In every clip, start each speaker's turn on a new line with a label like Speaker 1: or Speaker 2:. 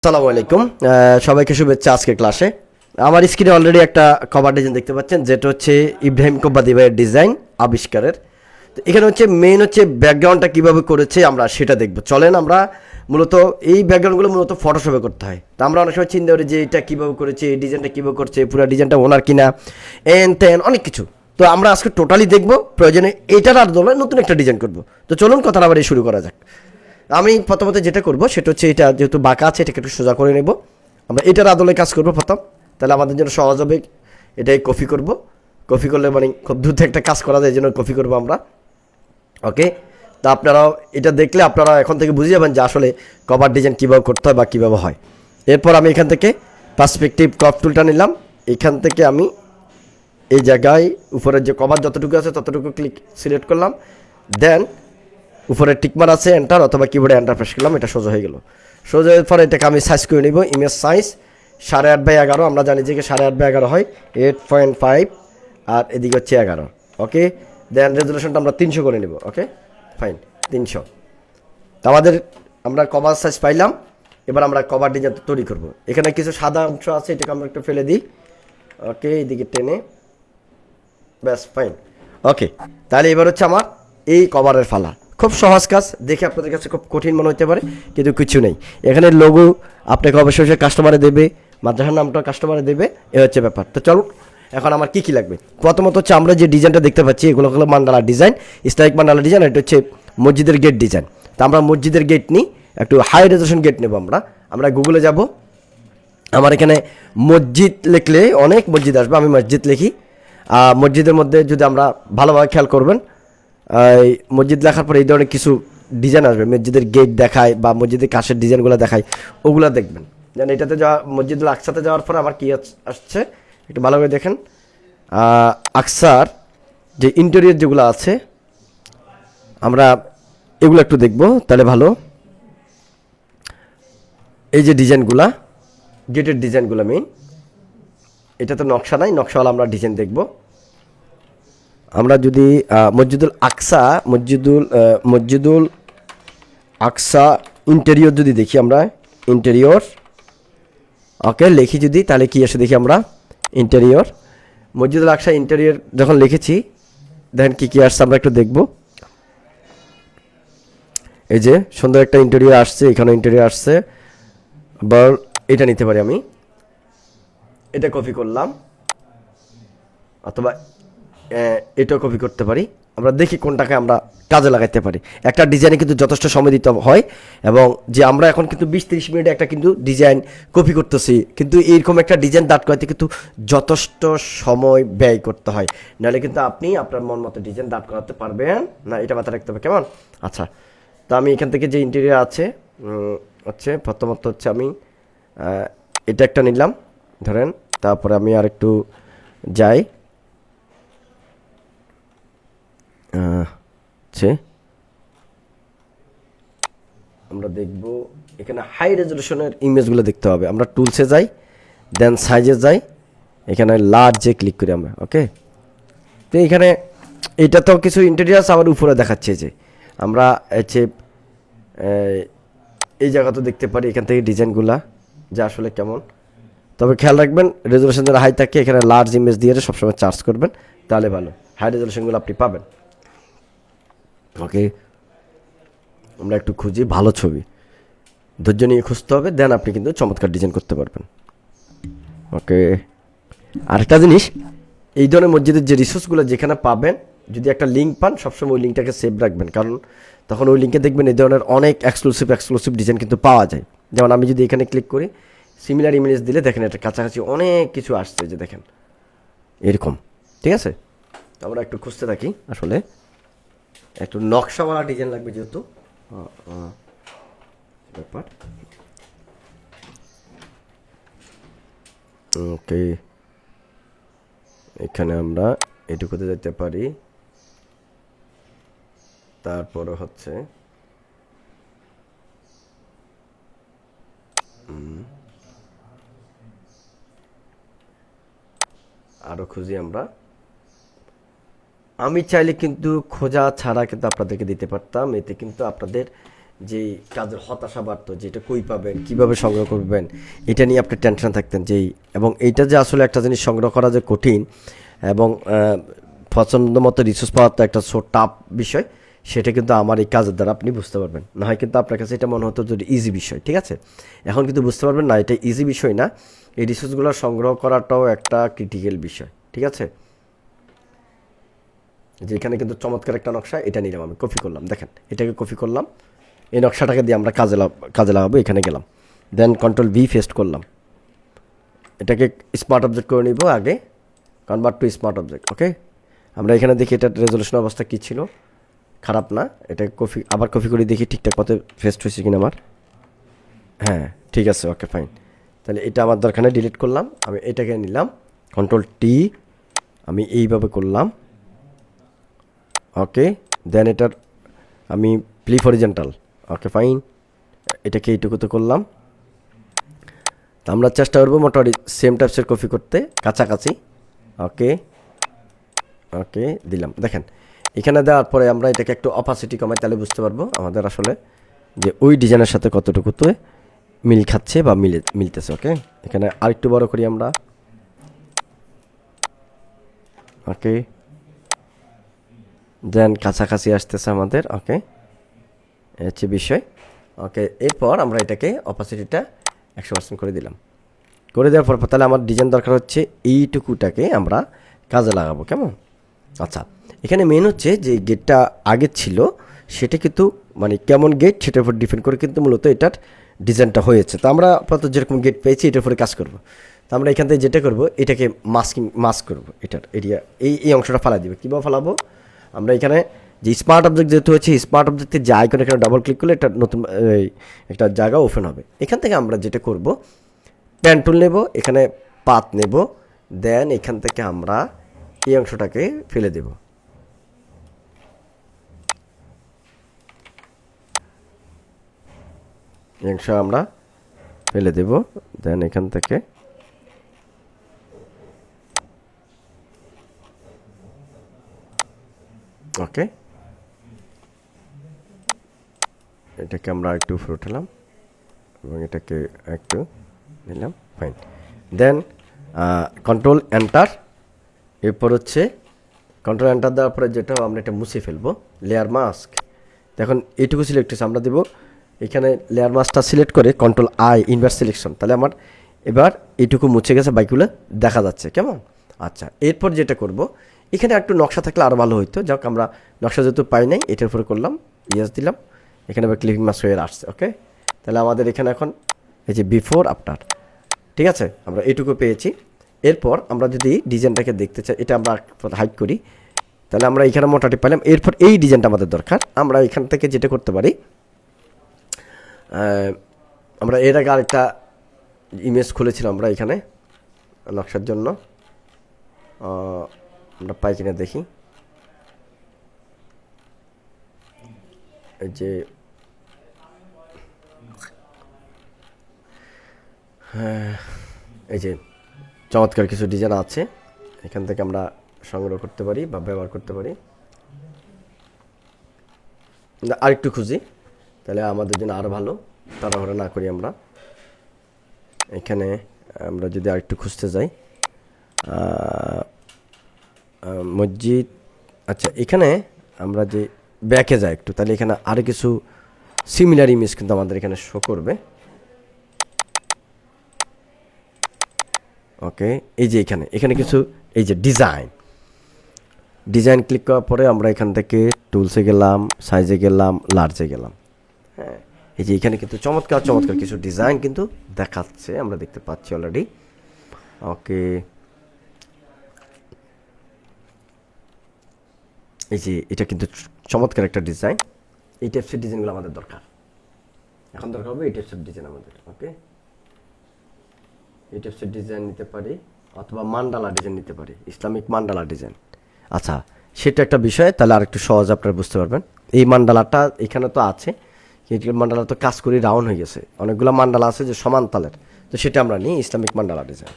Speaker 1: আসসালামু আলাইকুম, সবাইকে শুভেচ্ছা। আজকের ক্লাসে আমার স্ক্রিনে অলরেডি একটা কভার ডিজাইন দেখতে পাচ্ছেন, যেটা হচ্ছে ইব্রাহিম কোব্বাদি ভাইয়ের ডিজাইন আবিষ্কারের। তো এখানে হচ্ছে মেইন হচ্ছে ব্যাকগ্রাউন্ডটা কীভাবে করেছে আমরা সেটা দেখব। চলেন আমরা মূলত এই ব্যাকগ্রাউন্ডগুলো মূলত ফটোশপে করতে হয়। তো আমরা অনেক সময় চিন্তা করি যে এটা কীভাবে করেছে, এই ডিজাইনটা কীভাবে করছে, পুরো ডিজাইনটা ওনার কিনা, এন তেন অনেক কিছু। তো আমরা আজকে টোটালি দেখব, প্রয়োজনে এটার আর দলে নতুন একটা ডিজাইন করব। তো চলুন কথা আবার শুরু করা যাক। আমি প্রথমত যেটা করব সেটা হচ্ছে, এটা যেহেতু বাঁকা আছে এটাকে একটু সোজা করে নেব। আমরা এটার আদলে কাজ করব প্রথম, তাহলে আমাদের জন্য সহজ হবে। এটাই কপি করব, কপি করলে মানে খুব দ্রুত একটা কাজ করা যায়, এই জন্য কপি করবো আমরা। ওকে, তা আপনারাও এটা দেখলে আপনারা এখন থেকে বুঝে যাবেন যে আসলে কভার ডিজাইন কীভাবে করতে হয় বা কীভাবে হয়। এরপর আমি এখান থেকে পার্সপেক্টিভ ক্রপ টুলটা নিলাম। এখান থেকে আমি এই জায়গায় উপরের যে কভার যতটুকু আছে ততটুকু সিলেক্ট করলাম, দেন উপরে টিকমার আছে এন্টার অথবা কিবোর্ডে এন্টার প্রেস করলাম, এটা সোজা হয়ে গেল। সোজা হওয়ার পরে এটাকে আমি সাইজ করে নিব। ইমেজ সাইজ 8.5x11, আমরা জানি যে 8.5x11 হয় 8.5, আর এদিকে হচ্ছে 11। ওকে, দেন রেজুলেশনটা আমরা 300 করে নেব। Okay fine, 300। তো আমাদের আমরা কভার সাইজ পাইলাম। এবার আমরা কভার ডিজাইন তৈরি করব। এখানে কিছু সাদা অংশ আছে, এটাকে আমরা একটু ফেলে দিই। ওকে, এইদিকে টেনে, ব্যাস ফাইন। ওকে, তাহলে এবার হচ্ছে আমার এই কভারের ফালা। খুব সহজ কাজ, দেখে আপনাদের কাছে খুব কঠিন মনে হতে পারে, কিন্তু কিছু নেই। এখানে লোগো আপনাকে অবশ্যই কাস্টমারে দেবে, মাদ্রাসার নামটা কাস্টমারে দেবে, এ হচ্ছে ব্যাপার। তো চলুন এখন আমার কী কী লাগবে। প্রথমত হচ্ছে আমরা যে ডিজাইনটা দেখতে পাচ্ছি এগুলো হলো mandala design, strike mandala design. এটা হচ্ছে মসজিদের গেট ডিজাইন। তো আমরা মসজিদের গেট নিই, একটু হাই রেজোলিউশন গেট নেব। আমরা গুগলে যাব। আমার এখানে মসজিদ লিখলে অনেক মসজিদ আসবে, আমি মসজিদ লিখি। মসজিদের মধ্যে যদি আমরা ভালোভাবে খেয়াল করবেন, এই মসজিদ লেখার পরে এই ধরনের কিছু ডিজাইন আসবে, মসজিদের গেট দেখায় বা মসজিদের কাশের ডিজাইনগুলো দেখায়, ওগুলো দেখবেন। যেন এটাতে যাওয়া, মসজিদুল আকসাতে যাওয়ার পরে আমার কী আসছে একটু ভালো করে দেখেন। আকসার যে ইন্টেরিয়র যেগুলো আছে আমরা এগুলো একটু দেখব, তাহলে ভালো। এই যে ডিজাইনগুলা, গেটের ডিজাইনগুলো মেইন, এটা তো নকশা নাই, নকশাওয়ালা আমরা ডিজাইন দেখব। আমরা যদি মসজিদুল আকসা ইন্টেরিয়র যদি দেখি, আমরা ইন্টেরিয়র ওকে লিখি যদি, তাহলে কি আসে দেখি আমরা। ইন্টেরিয়র মসজিদুল আকসা ইন্টেরিয়র যখন লিখেছি, দেখেন কী কী আসছে আমরা একটু দেখব। এই যে সুন্দর একটা ইন্টেরিয়র আসছে, এখানে ইন্টেরিয়র আসছে। আবার এটা নিতে পারি আমি, এটা কপি করলাম, অথবা এটাও কপি করতে পারি। আমরা দেখি কোনটাকে আমরা কাজে লাগাইতে পারি। একটা ডিজাইনে কিন্তু যথেষ্ট সময় দিতে হয়, এবং যে আমরা এখন কিন্তু 20-30 মিনিটে একটা কিন্তু ডিজাইন কপি করতেছি, কিন্তু এইরকম একটা ডিজাইন দাঁড় করাতে কিন্তু যথেষ্ট সময় ব্যয় করতে হয়, নাহলে কিন্তু আপনি আপনার মন মতো ডিজাইন দাঁড় করাতে পারবেন না। এটা মাথায় রাখতে হবে, কেমন? আচ্ছা, তো আমি এখান থেকে যে ইন্টেরিয়র আছে হচ্ছে প্রথমত হচ্ছে আমি এটা একটা নিলাম ধরেন, তারপরে আমি আর একটু যাই। আমরা দেখব এখানে হাই রেজলিউশনের ইমেজগুলো দেখতে হবে। আমরা টুলসে যাই, দেন সাইজে যাই, এখানে লার্জে ক্লিক করি আমরা। ওকে, তো এখানে এটা তো কিছু ইন্টেরিয়ার্স আবার উপরে দেখাচ্ছে, যে আমরা হচ্ছে এই জায়গা তো দেখতে পারি এখান থেকে ডিজাইনগুলা যে আসলে কেমন। তবে খেয়াল রাখবেন রেজলিউশন যারা হাই থাকে, এখানে লার্জ ইমেজ দিয়ে সবসময় চার্জ করবেন, তাহলে ভালো হাই রেজলিউশনগুলো আপনি পাবেন। ওকে, আমরা একটু খুঁজি ভালো ছবি, ধৈর্য নিয়ে খুঁজতে হবে, দেন আপনি কিন্তু চমৎকার ডিজাইন করতে পারবেন। ওকে, আরেকটা জিনিস, এই ধরনের মসজিদের যে রিসোর্সগুলো যেখানে পাবেন, যদি একটা লিঙ্ক পান সবসময় ওই লিঙ্কটাকে সেভ রাখবেন, কারণ তখন ওই লিঙ্কে দেখবেন এই ধরনের অনেক এক্সক্লুসিভ ডিজাইন কিন্তু পাওয়া যায়। যেমন আমি যদি এখানে ক্লিক করি, সিমিলার ইমেজ দিলে দেখেন এটা কাছাকাছি অনেক কিছু আসছে, যে দেখেন এরকম। ঠিক আছে, আমরা একটু খুঁজতে থাকি। আসলে একটু নকশাওয়ালা ডিজাইন লাগবে যেহেতু ব্যাপার। ওকে, এখানে আমরা এটুকুতে যেতে পারি। তারপরে হচ্ছে আরও খুঁজি আমরা। আমি চাইলে কিন্তু খোঁজা ছাড়া কিন্তু আপনাদেরকে দিতে পারতাম, এতে কিন্তু আপনাদের যেই কাজের হতাশা বাড়তো যে এটা কই পাবেন, কীভাবে সংগ্রহ করবেন, এটা নিয়ে আপনি টেনশন থাকতেন যেই, এবং এইটা যে আসলে একটা জিনিস সংগ্রহ করা যে কঠিন এবং পছন্দ মতো রিসোর্স পাওয়া তো একটা টাফ বিষয়, সেটা কিন্তু আমার এই কাজের দ্বারা আপনি বুঝতে পারবেন। না হয় কিন্তু আপনার কাছে এটা মনে হতো যদি ইজি বিষয়, ঠিক আছে? এখন কিন্তু বুঝতে পারবেন না এটা ইজি বিষয় না, এই রিসোর্সগুলো সংগ্রহ করাটাও একটা ক্রিটিক্যাল বিষয়, ঠিক আছে? যে এখানে কিন্তু চমৎকার একটা নকশা, এটা নিলাম আমি, কপি করলাম, দেখেন এটাকে কপি করলাম, এই নকশাটাকে দিয়ে আমরা কাজে লাগাবো, এখানে গেলাম, দেন কন্ট্রোল ভি পেস্ট করলাম, এটাকে স্মার্ট অবজেক্ট করে নিব আগে, কনভার্ট টু স্মার্ট অবজেক্ট। ওকে, আমরা এখানে দেখি এটার রেজলিউশন অবস্থা কী ছিল, খারাপ না, এটা আবার কপি করে দেখি ঠিকঠাক মতো পেস্ট হয়েছে কিনা আমার। হ্যাঁ ঠিক আছে, ওকে ফাইন। তাহলে এটা আমার দরকার নেই, ডিলিট করলাম, আমি এটাকে নিলাম, কন্ট্রোল টি, আমি এইভাবে করলাম। ওকে, দেন এটার আমি প্লি হরিজন্টাল, ওকে ফাইন, এটাকে এইটুকুতে করলাম। তো আমরা চেষ্টা করবো মোটামুটি সেম টাইপসের কপি করতে, কাছাকাছি। ওকে ওকে দিলাম, দেখেন এখানে দেওয়ার পরে আমরা এটাকে একটু অপাসিটি কমাই, তাহলে বুঝতে পারবো আমাদের আসলে যে ওই ডিজাইনের সাথে কতটুকুতে মিল খাচ্ছে বা মিলতেছে। ওকে, এখানে আরেকটু বড় করি আমরা। ওকে, দেন কাছাকাছি আসতেছে আমাদের। ওকে, হচ্ছে বিষয়। ওকে, এরপর আমরা এটাকে অপাসিটিটা 100% করে দিলাম, করে দেওয়ার পর তাহলে আমার ডিজাইন দরকার হচ্ছে এইটুকুটাকে আমরা কাজে লাগাবো, কেমন? আচ্ছা, এখানে মেন হচ্ছে যে গেটটা আগে ছিল সেটা কিন্তু মানে কেমন গেট সেটার উপর ডিপেন্ড করে কিন্তু মূলত এটার ডিজাইনটা হয়েছে। তো আমরা আপাতত যেরকম গেট পেয়েছি এটার উপরে কাজ করব। তো আমরা এখান থেকে যেটা করব, এটাকে মাস্ক করব, এটার এরিয়া এই অংশটা ফালা দিব। কীভাবে ফালাবো, আমরা এখানে যে স্মার্ট অবজেক্ট যেহেতু হচ্ছে, স্মার্ট অবজেক্টের যে আইকন এখানে ডাবল ক্লিক করলে এটা নতুন একটা জায়গা ওপেন হবে। এখান থেকে আমরা যেটা করব, প্যান টুল নেব, এখানে পাত নেব, দেন এখান থেকে আমরা এই অংশটাকে ফেলে দেব। এই অংশ আমরা ফেলে দেব, দেন এখান থেকে ওকে, এটাকে আমরা একটু উপরে উঠালাম এবং এটাকে একটু নিলাম, ফাইন। দেন কন্ট্রোল এন্টার, এরপর হচ্ছে কন্ট্রোল এন্টার দেওয়ার পরে যেটা আমরা এটা মুছে ফেলবো, লেয়ার মাস্ক। এখন এইটুকু সিলেক্ট হচ্ছে, আমরা দেবো এখানে লেয়ার মাস্কটা সিলেক্ট করে কন্ট্রোল আই ইনভার্স সিলেকশন, তাহলে আমার এবার এইটুকু মুছে গেছে, বাইকগুলো দেখা যাচ্ছে, কেমন? আচ্ছা, এরপর যেটা করব, এখানে একটু নকশা থাকলে আরও ভালো হইতো, যাক আমরা নকশা যেহেতু পাই নাই, এটার উপরে করলাম, ইয়েস দিলাম, এখানে আবার ক্লিপিং মাস্ক হয়ে আসছে। ওকে, তাহলে আমাদের এখানে এখন এই যে বিফোর আফটার, ঠিক আছে, আমরা এইটুকু পেয়েছি। এরপর আমরা যদি ডিজাইনটাকে দেখতে চাই, এটা আমরা হাইড করি, তাহলে আমরা এখানে মোটামুটি পেলাম। এরপর এই ডিজাইনটা আমাদের দরকার, আমরা এখান থেকে যেটা করতে পারি, আমরা এর আগে আরেকটা ইমেজ খুলেছিলাম আমরা এখানে নকশার জন্য, আমরা পাই কিনা দেখি। এই যে এই যে চমৎকার কিছু ডিজাইন আছে, এখান থেকে আমরা সংগ্রহ করতে পারি বা ব্যবহার করতে পারি। আরেকটু খুঁজি, তাহলে আমাদের জন্য আরও ভালো, তাড়াহুড়া না করি আমরা। এখানে আমরা যদি আরেকটু খুঁজতে যাই, মসজিদ, আচ্ছা এখানে আমরা যে ব্যাকে যাই একটু, তাহলে এখানে আরও কিছু সিমিলার ইমেজ কিন্তু আমাদের এখানে শো করবে। ওকে, এই যে এখানে কিছু এই যে ডিজাইন ক্লিক করার পরে আমরা এখান থেকে টুলসে গেলাম, সাইজে গেলাম, লার্জে গেলাম। হ্যাঁ, এই যে এখানে কিন্তু চমৎকার কিছু ডিজাইন কিন্তু দেখাচ্ছে, আমরা দেখতে পাচ্ছি অলরেডি। ওকে, এই যে এটা কিন্তু চমৎকার একটা ডিজাইন, এই টাইপসের ডিজাইনগুলো আমাদের দরকার, এখন দরকার হবে এই টাইপসের ডিজাইন আমাদের। ওকে, এই টাইপসের ডিজাইন নিতে পারি, অথবা মান্ডালা ডিজাইন নিতে পারি, ইসলামিক মান্ডালা ডিজাইন। আচ্ছা, সেটা একটা বিষয়, তাহলে আর একটু সহজ আপনারা বুঝতে পারবেন। এই মান্ডালাটা এখানে তো আছে, কিন্তু মান্ডালা তো কাজ করি রাউন্ড হয়ে গেছে, অনেকগুলো মান্ডালা আছে যে সমান তালের, তো সেটা আমরা নিই ইসলামিক মান্ডালা ডিজাইন।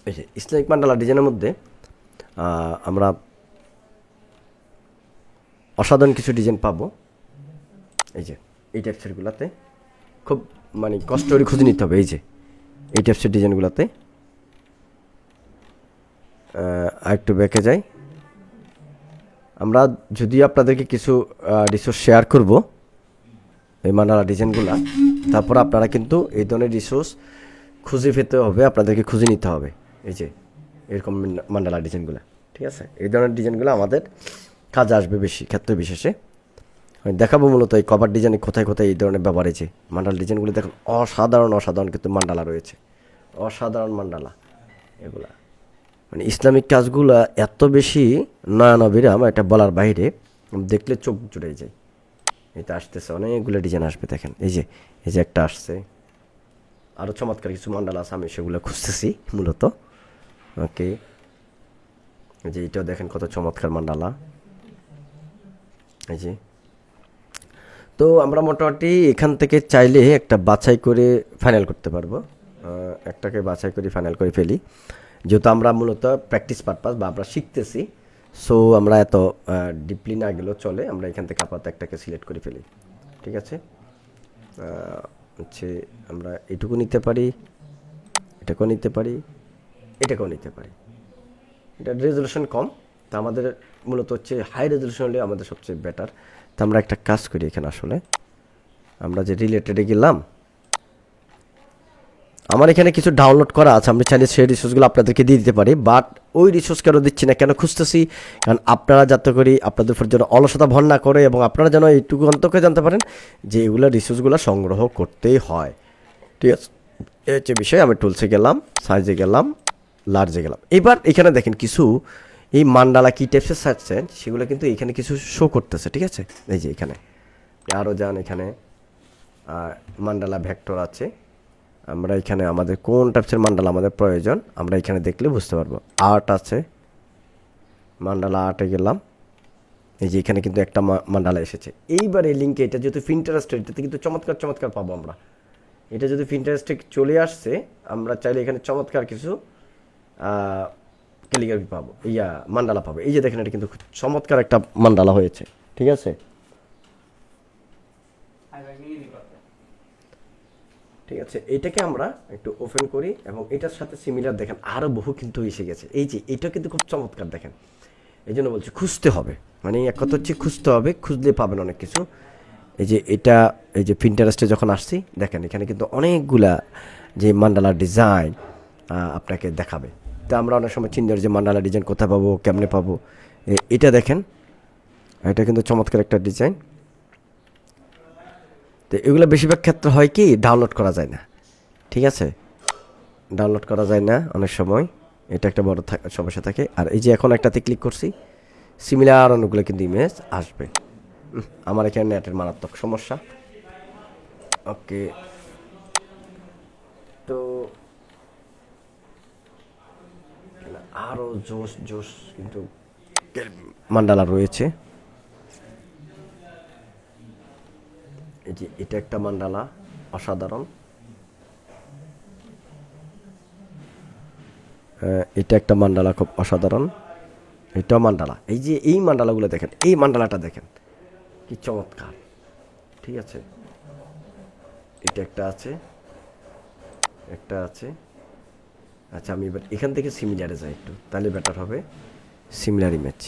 Speaker 1: এই যে ইসলামিক মান্ডালা ডিজাইনের মধ্যে আমরা অসাধারণ কিছু ডিজাইন পাবো। এই যে এই টাইপসেরগুলোতে খুব মানে কষ্ট করে খুঁজে নিতে হবে। এই যে এই টাইপসের ডিজাইনগুলোতে আরেকটু ব্যাকে যাই। আমরা যদিও আপনাদেরকে কিছু রিসোর্স শেয়ার করব এই মান্ডালা ডিজাইনগুলো, তারপর আপনারা কিন্তু এই ধরনের রিসোর্স খুঁজে পেতে হবে, আপনাদেরকে খুঁজে নিতে হবে। এই যে এরকম মান্ডালা ডিজাইনগুলো, ঠিক আছে, এই ধরনের ডিজাইনগুলো আমাদের কাজে আসবে বেশি ক্ষেত্রে বিশেষে। আমি দেখাবো মূলত এই কভার ডিজাইনে কোথায় কোথায় এই ধরনের ব্যবহার হয়েছে। মান্ডালা ডিজাইনগুলো দেখুন অসাধারণ অসাধারণ কিন্তু মান্ডালা রয়েছে, অসাধারণ মান্ডালা এগুলা। মানে ইসলামিক কাজগুলো এত বেশি নয়ানবিরাম, এটা বলার বাইরে, দেখলে চোখ জুড়ে যায়। এটা আসতেছে অনেকগুলো ডিজাইন আসবে দেখেন। এই যে একটা আসছে, আরও চমৎকার কিছু মান্ডালা আছে, আমি সেগুলো খুঁজতেছি মূলত। ওকে, এই যে এটাও দেখেন কত চমৎকার মান্ডালা। এই যে তো আমরা মোটামুটি এখান থেকে চাইলে একটা বাছাই করে ফাইনাল করতে পারবো, একটাকে বাছাই করে ফাইনাল করে ফেলি, যেহেতু আমরা মূলত প্র্যাকটিস পারপাস বা আমরা শিখতেছি। সো আমরা এত ডিপলি না গেলেও চলে, আমরা এখান থেকে আপাতত একটাকে সিলেক্ট করে ফেলি, ঠিক আছে। হচ্ছে আমরা এটুকু নিতে পারি, এটাকেও নিতে পারি, এটাকেও নিতে পারি। এটা রেজলিউশন কম, তা আমাদের মূলত হচ্ছে হাই রেজলিউশন হলে আমাদের সবচেয়ে বেটার। তা আমরা একটা কাজ করি এখানে, আসলে আমরা যে রিলেটেডে গেলাম, আমার এখানে কিছু ডাউনলোড করা আছে, আমরা চাইলে সেই রিসোর্সগুলো আপনাদেরকে দিয়ে দিতে পারি, বাট ওই রিসোর্স কেন দিচ্ছি না, কেন খুঁজতেছি, কারণ আপনারা যাতে করি আপনাদের উপর যেন অলসতা ভর না করে, এবং আপনারা যেন এইটুকু অন্তকে জানতে পারেন যে এগুলো রিসোর্সগুলো সংগ্রহ করতেই হয়, ঠিক আছে। এই হচ্ছে বিষয়। আমি টুলসে গেলাম, সাইজে গেলাম, লার্জে গেলাম। এবার এখানে দেখেন কিছু এই মান্ডালা কী টাইপসের চাচ্ছেন সেগুলো কিন্তু এখানে কিছু শো করতেছে, ঠিক আছে। এই যে এখানে আরও যান, এখানে মান্ডালা ভেক্টর আছে, আমরা এখানে আমাদের কোন টাইপসের মান্ডালা আমাদের প্রয়োজন আমরা এখানে দেখলে বুঝতে পারবো। আর্ট আছে, মান্ডালা আর্টে গেলাম, এই যে এখানে কিন্তু একটা মান্ডালা এসেছে। এইবার এই লিঙ্কে এটা যেহেতু পিন্টারেস্ট, এটাতে কিন্তু চমৎকার চমৎকার পাবো আমরা। এটা যদি পিন্টারেস্টে চলে আসছে, আমরা চাইলে এখানে চমৎকার কিছু ক্যালিগ্রাফি পাবো, মান্ডালা পাবো। এই যে দেখেন এটা কিন্তু চমৎকার একটা মান্ডালা হয়েছে, ঠিক আছে। ঠিক আছে, এটাকে আমরা একটু ওপেন করি, এবং এটার সাথে সিমিলার দেখেন আরও বহু কিন্তু এসে গেছে। এই যে এটা কিন্তু খুব চমৎকার দেখেন, এই জন্য বলছি খুঁজতে হবে, মানে এক কথা হচ্ছে খুঁজতে হবে, খুঁজলে পাবেন অনেক কিছু। এই যে এটা, এই যে পিন্টারেস্টে যখন আসছি দেখেন এখানে কিন্তু অনেকগুলা যে মান্ডালার ডিজাইন আপনাকে দেখাবে। তা আমরা অনেক সময় চিন্তা করি যে মান্ডালা ডিজাইন কোথায় পাবো, কেমনে পাবো। এটা দেখেন, এটা কিন্তু চমৎকার একটা ডিজাইন। তো এগুলো বেশিরভাগ ক্ষেত্রে হয় কি, ডাউনলোড করা যায় না, ঠিক আছে, ডাউনলোড করা যায় না অনেক সময়, এটা একটা বড় সমস্যা থাকে। আর এই যে এখন একটাতে ক্লিক করছি, সিমিলার অনেকগুলো কিন্তু ইমেজ আসবে। আমার এখানে নেটের মারাত্মক সমস্যা। ওকে, তো আরও জোশ জোশ কিন্তু মান্ডালা রয়েছে। এই যে এটা একটা মান্ডালা অসাধারণ, এটা একটা মান্ডালা খুব অসাধারণ, এটাও মান্ডালা। এই যে এই মান্ডালাগুলো দেখেন, এই মান্ডালাটা দেখেন কি চমৎকার, ঠিক আছে। এটা একটা আছে, একটা আছে। আচ্ছা, আমি এবার এখান থেকে সিমিলারে যাই একটু, তাহলে বেটার হবে। সিমিলার ইমেজ,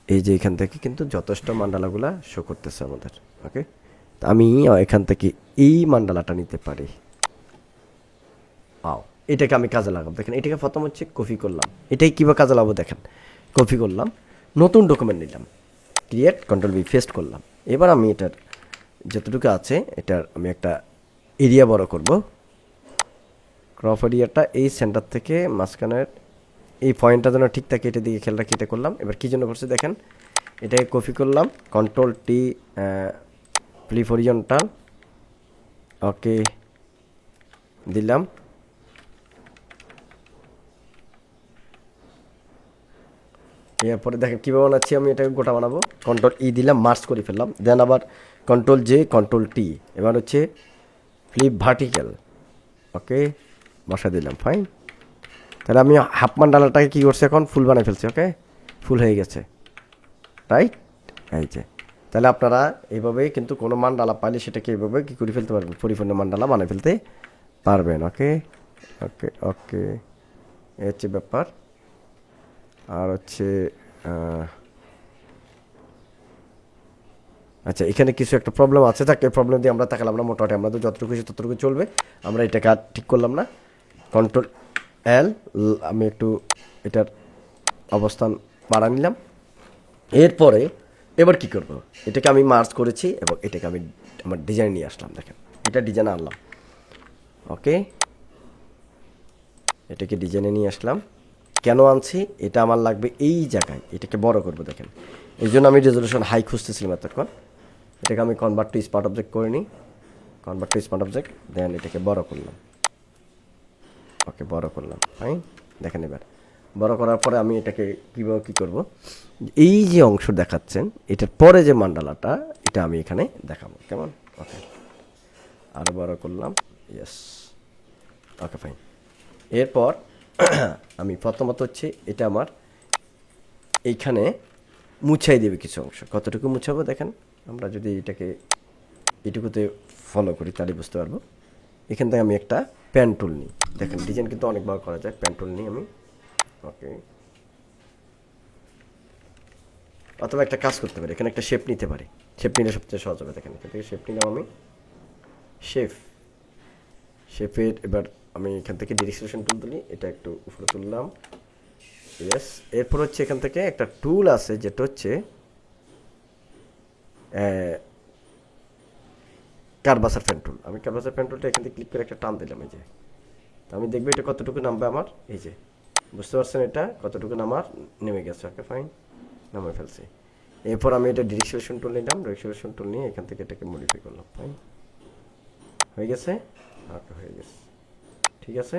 Speaker 1: এই যে এখান থেকে কিন্তু যথেষ্ট মান্ডালাগুলা শো করতেছে আমাদের। ওকে, আমি এখান থেকে এই মান্ডালাটা নিতে পারি। এটাকে আমি কাজে লাগাবো। দেখেন এটাকে প্রথম হচ্ছে কপি করলাম, এটাই কীভাবে কাজে লাগাবো দেখেন, কপি করলাম, নতুন ডকুমেন্ট নিলাম, ক্রিয়েট, কন্ট্রোল ভি, পেস্ট করলাম। এবার আমি এটার যতটুকু আছে এটার আমি একটা এরিয়া বড় করব। ক্রপ এরিয়াটা এই সেন্টার থেকে মাঝখানের এই পয়েন্টটা যেন ঠিক থাকে, এটা দিকে খেয়াল রাখি। এটা করলাম। এবার কী জন্য করছি দেখেন, এটাকে কপি করলাম, কন্ট্রোল টি, ফ্লিপ হরিজন্টাল, ওকে দিলাম। এরপরে দেখেন কীভাবে বানাচ্ছি আমি, এটাকে গোটা বানাবো। কন্ট্রোল ই দিলাম, মার্চ করে ফেললাম, দেন আবার কন্ট্রোল জে, কন্ট্রোল টি। এবার হচ্ছে ফ্লিপ ভার্টিক্যাল, ওকে বসা দিলাম, ফাইন। তাহলে আমি হাফ মান্ডালাটাকে কী করছি, এখন ফুল বানিয়ে ফেলছি। ওকে, ফুল হয়ে গেছে, রাইট। এই যে, তাহলে আপনারা এইভাবেই কিন্তু কোনো মান্ডালা পাইলে সেটাকে এইভাবে কী করে ফেলতে পারবেন, পরিপূর্ণ মান্ডালা বানিয়ে ফেলতে পারবেন। ওকে ওকে ওকে, এই হচ্ছে ব্যাপার। আর হচ্ছে আচ্ছা, এখানে কিছু একটা প্রবলেম আছে, তাকে প্রবলেম দিয়ে আমরা তাকালাম না, মোটামুটি আমরা তো যতটুকু খুশি ততটুকু চলবে। আমরা এটাকে আর ঠিক করলাম না, কন্ট্রোল এল, আমি একটু এটার অবস্থান বাড়া নিলাম। এরপরে এবার কি করব, এটাকে আমি মার্চ করেছি এবং এটাকে আমি আমার ডিজাইন নিয়ে আসলাম। দেখেন, এটা ডিজাইন আনলাম। ওকে, এটাকে ডিজাইনে নিয়ে আসলাম। কেন আনছি, এটা আমার লাগবে এই জায়গায়, এটাকে বড় করব। দেখেন, এই জন্য আমি রেজলিউশন হাই খুঁজতেছিলাম এতক্ষণ। এটাকে আমি কনভার্ট টু স্মার্ট অবজেক্ট করে নিই, কনভার্ট টু স্মার্ট অবজেক্ট, দেন এটাকে বড় করলাম। ওকে, বড় করলাম, ফাইন। দেখেন, এবার বড় করার পরে আমি এটাকে কীভাবে কী করবো, এই যে অংশ দেখাচ্ছেন এটার পরে যে মান্ডালাটা, এটা আমি এখানে দেখাবো। কেমন? ওকে, আরও বড় করলাম, ইয়েস, ওকে ফাইন। এরপর আমি প্রথমত হচ্ছে এটা আমার এইখানে মুছাই দেবে কিছু অংশ। কতটুকু মুছাবো দেখেন, আমরা যদি এটাকে এটুকুতে ফলো করি তাহলে বুঝতে পারবো। এখান থেকে আমি একটা প্যান টুল নিই। দেখেন, ডিজাইন কিন্তু অনেকবার করা যায়। প্যান টুল নিই আমি। ওকে, অথবা একটা কাজ করতে পারি, এখানে একটা শেপ নিতে পারি। শেপ নিলে সবচেয়ে সহজ হবে। দেখেন, এখান থেকে শেপ নিলাম আমি, শেপের এবার আমি এখান থেকে ডিরেকশন টুল তুলি, এটা একটু উপরে তুললাম, ইয়েস। এরপর হচ্ছে এখান থেকে একটা টুল আছে যেটা হচ্ছে কারবাসার পেন টুল। আমি কারবাসার পেন টুলটা এখান থেকে ক্লিক করে একটা টান দিলাম, এই যে। তো আমি দেখবো এটা কতটুকু নামবে আমার, এই যে, বুঝতে পারছেন এটা কতটুকু নামার নেমে গেছে। ওকে ফাইন, নামে ফেলছি। এরপর আমি এটা ডিরেকশন টুল নিলাম, ডিরেকশন টুল নিয়ে এখান থেকে এটাকে মডিফাই করলাম। ফাইন, হয়ে গেছে। ওকে, হয়ে গেছে, ঠিক আছে।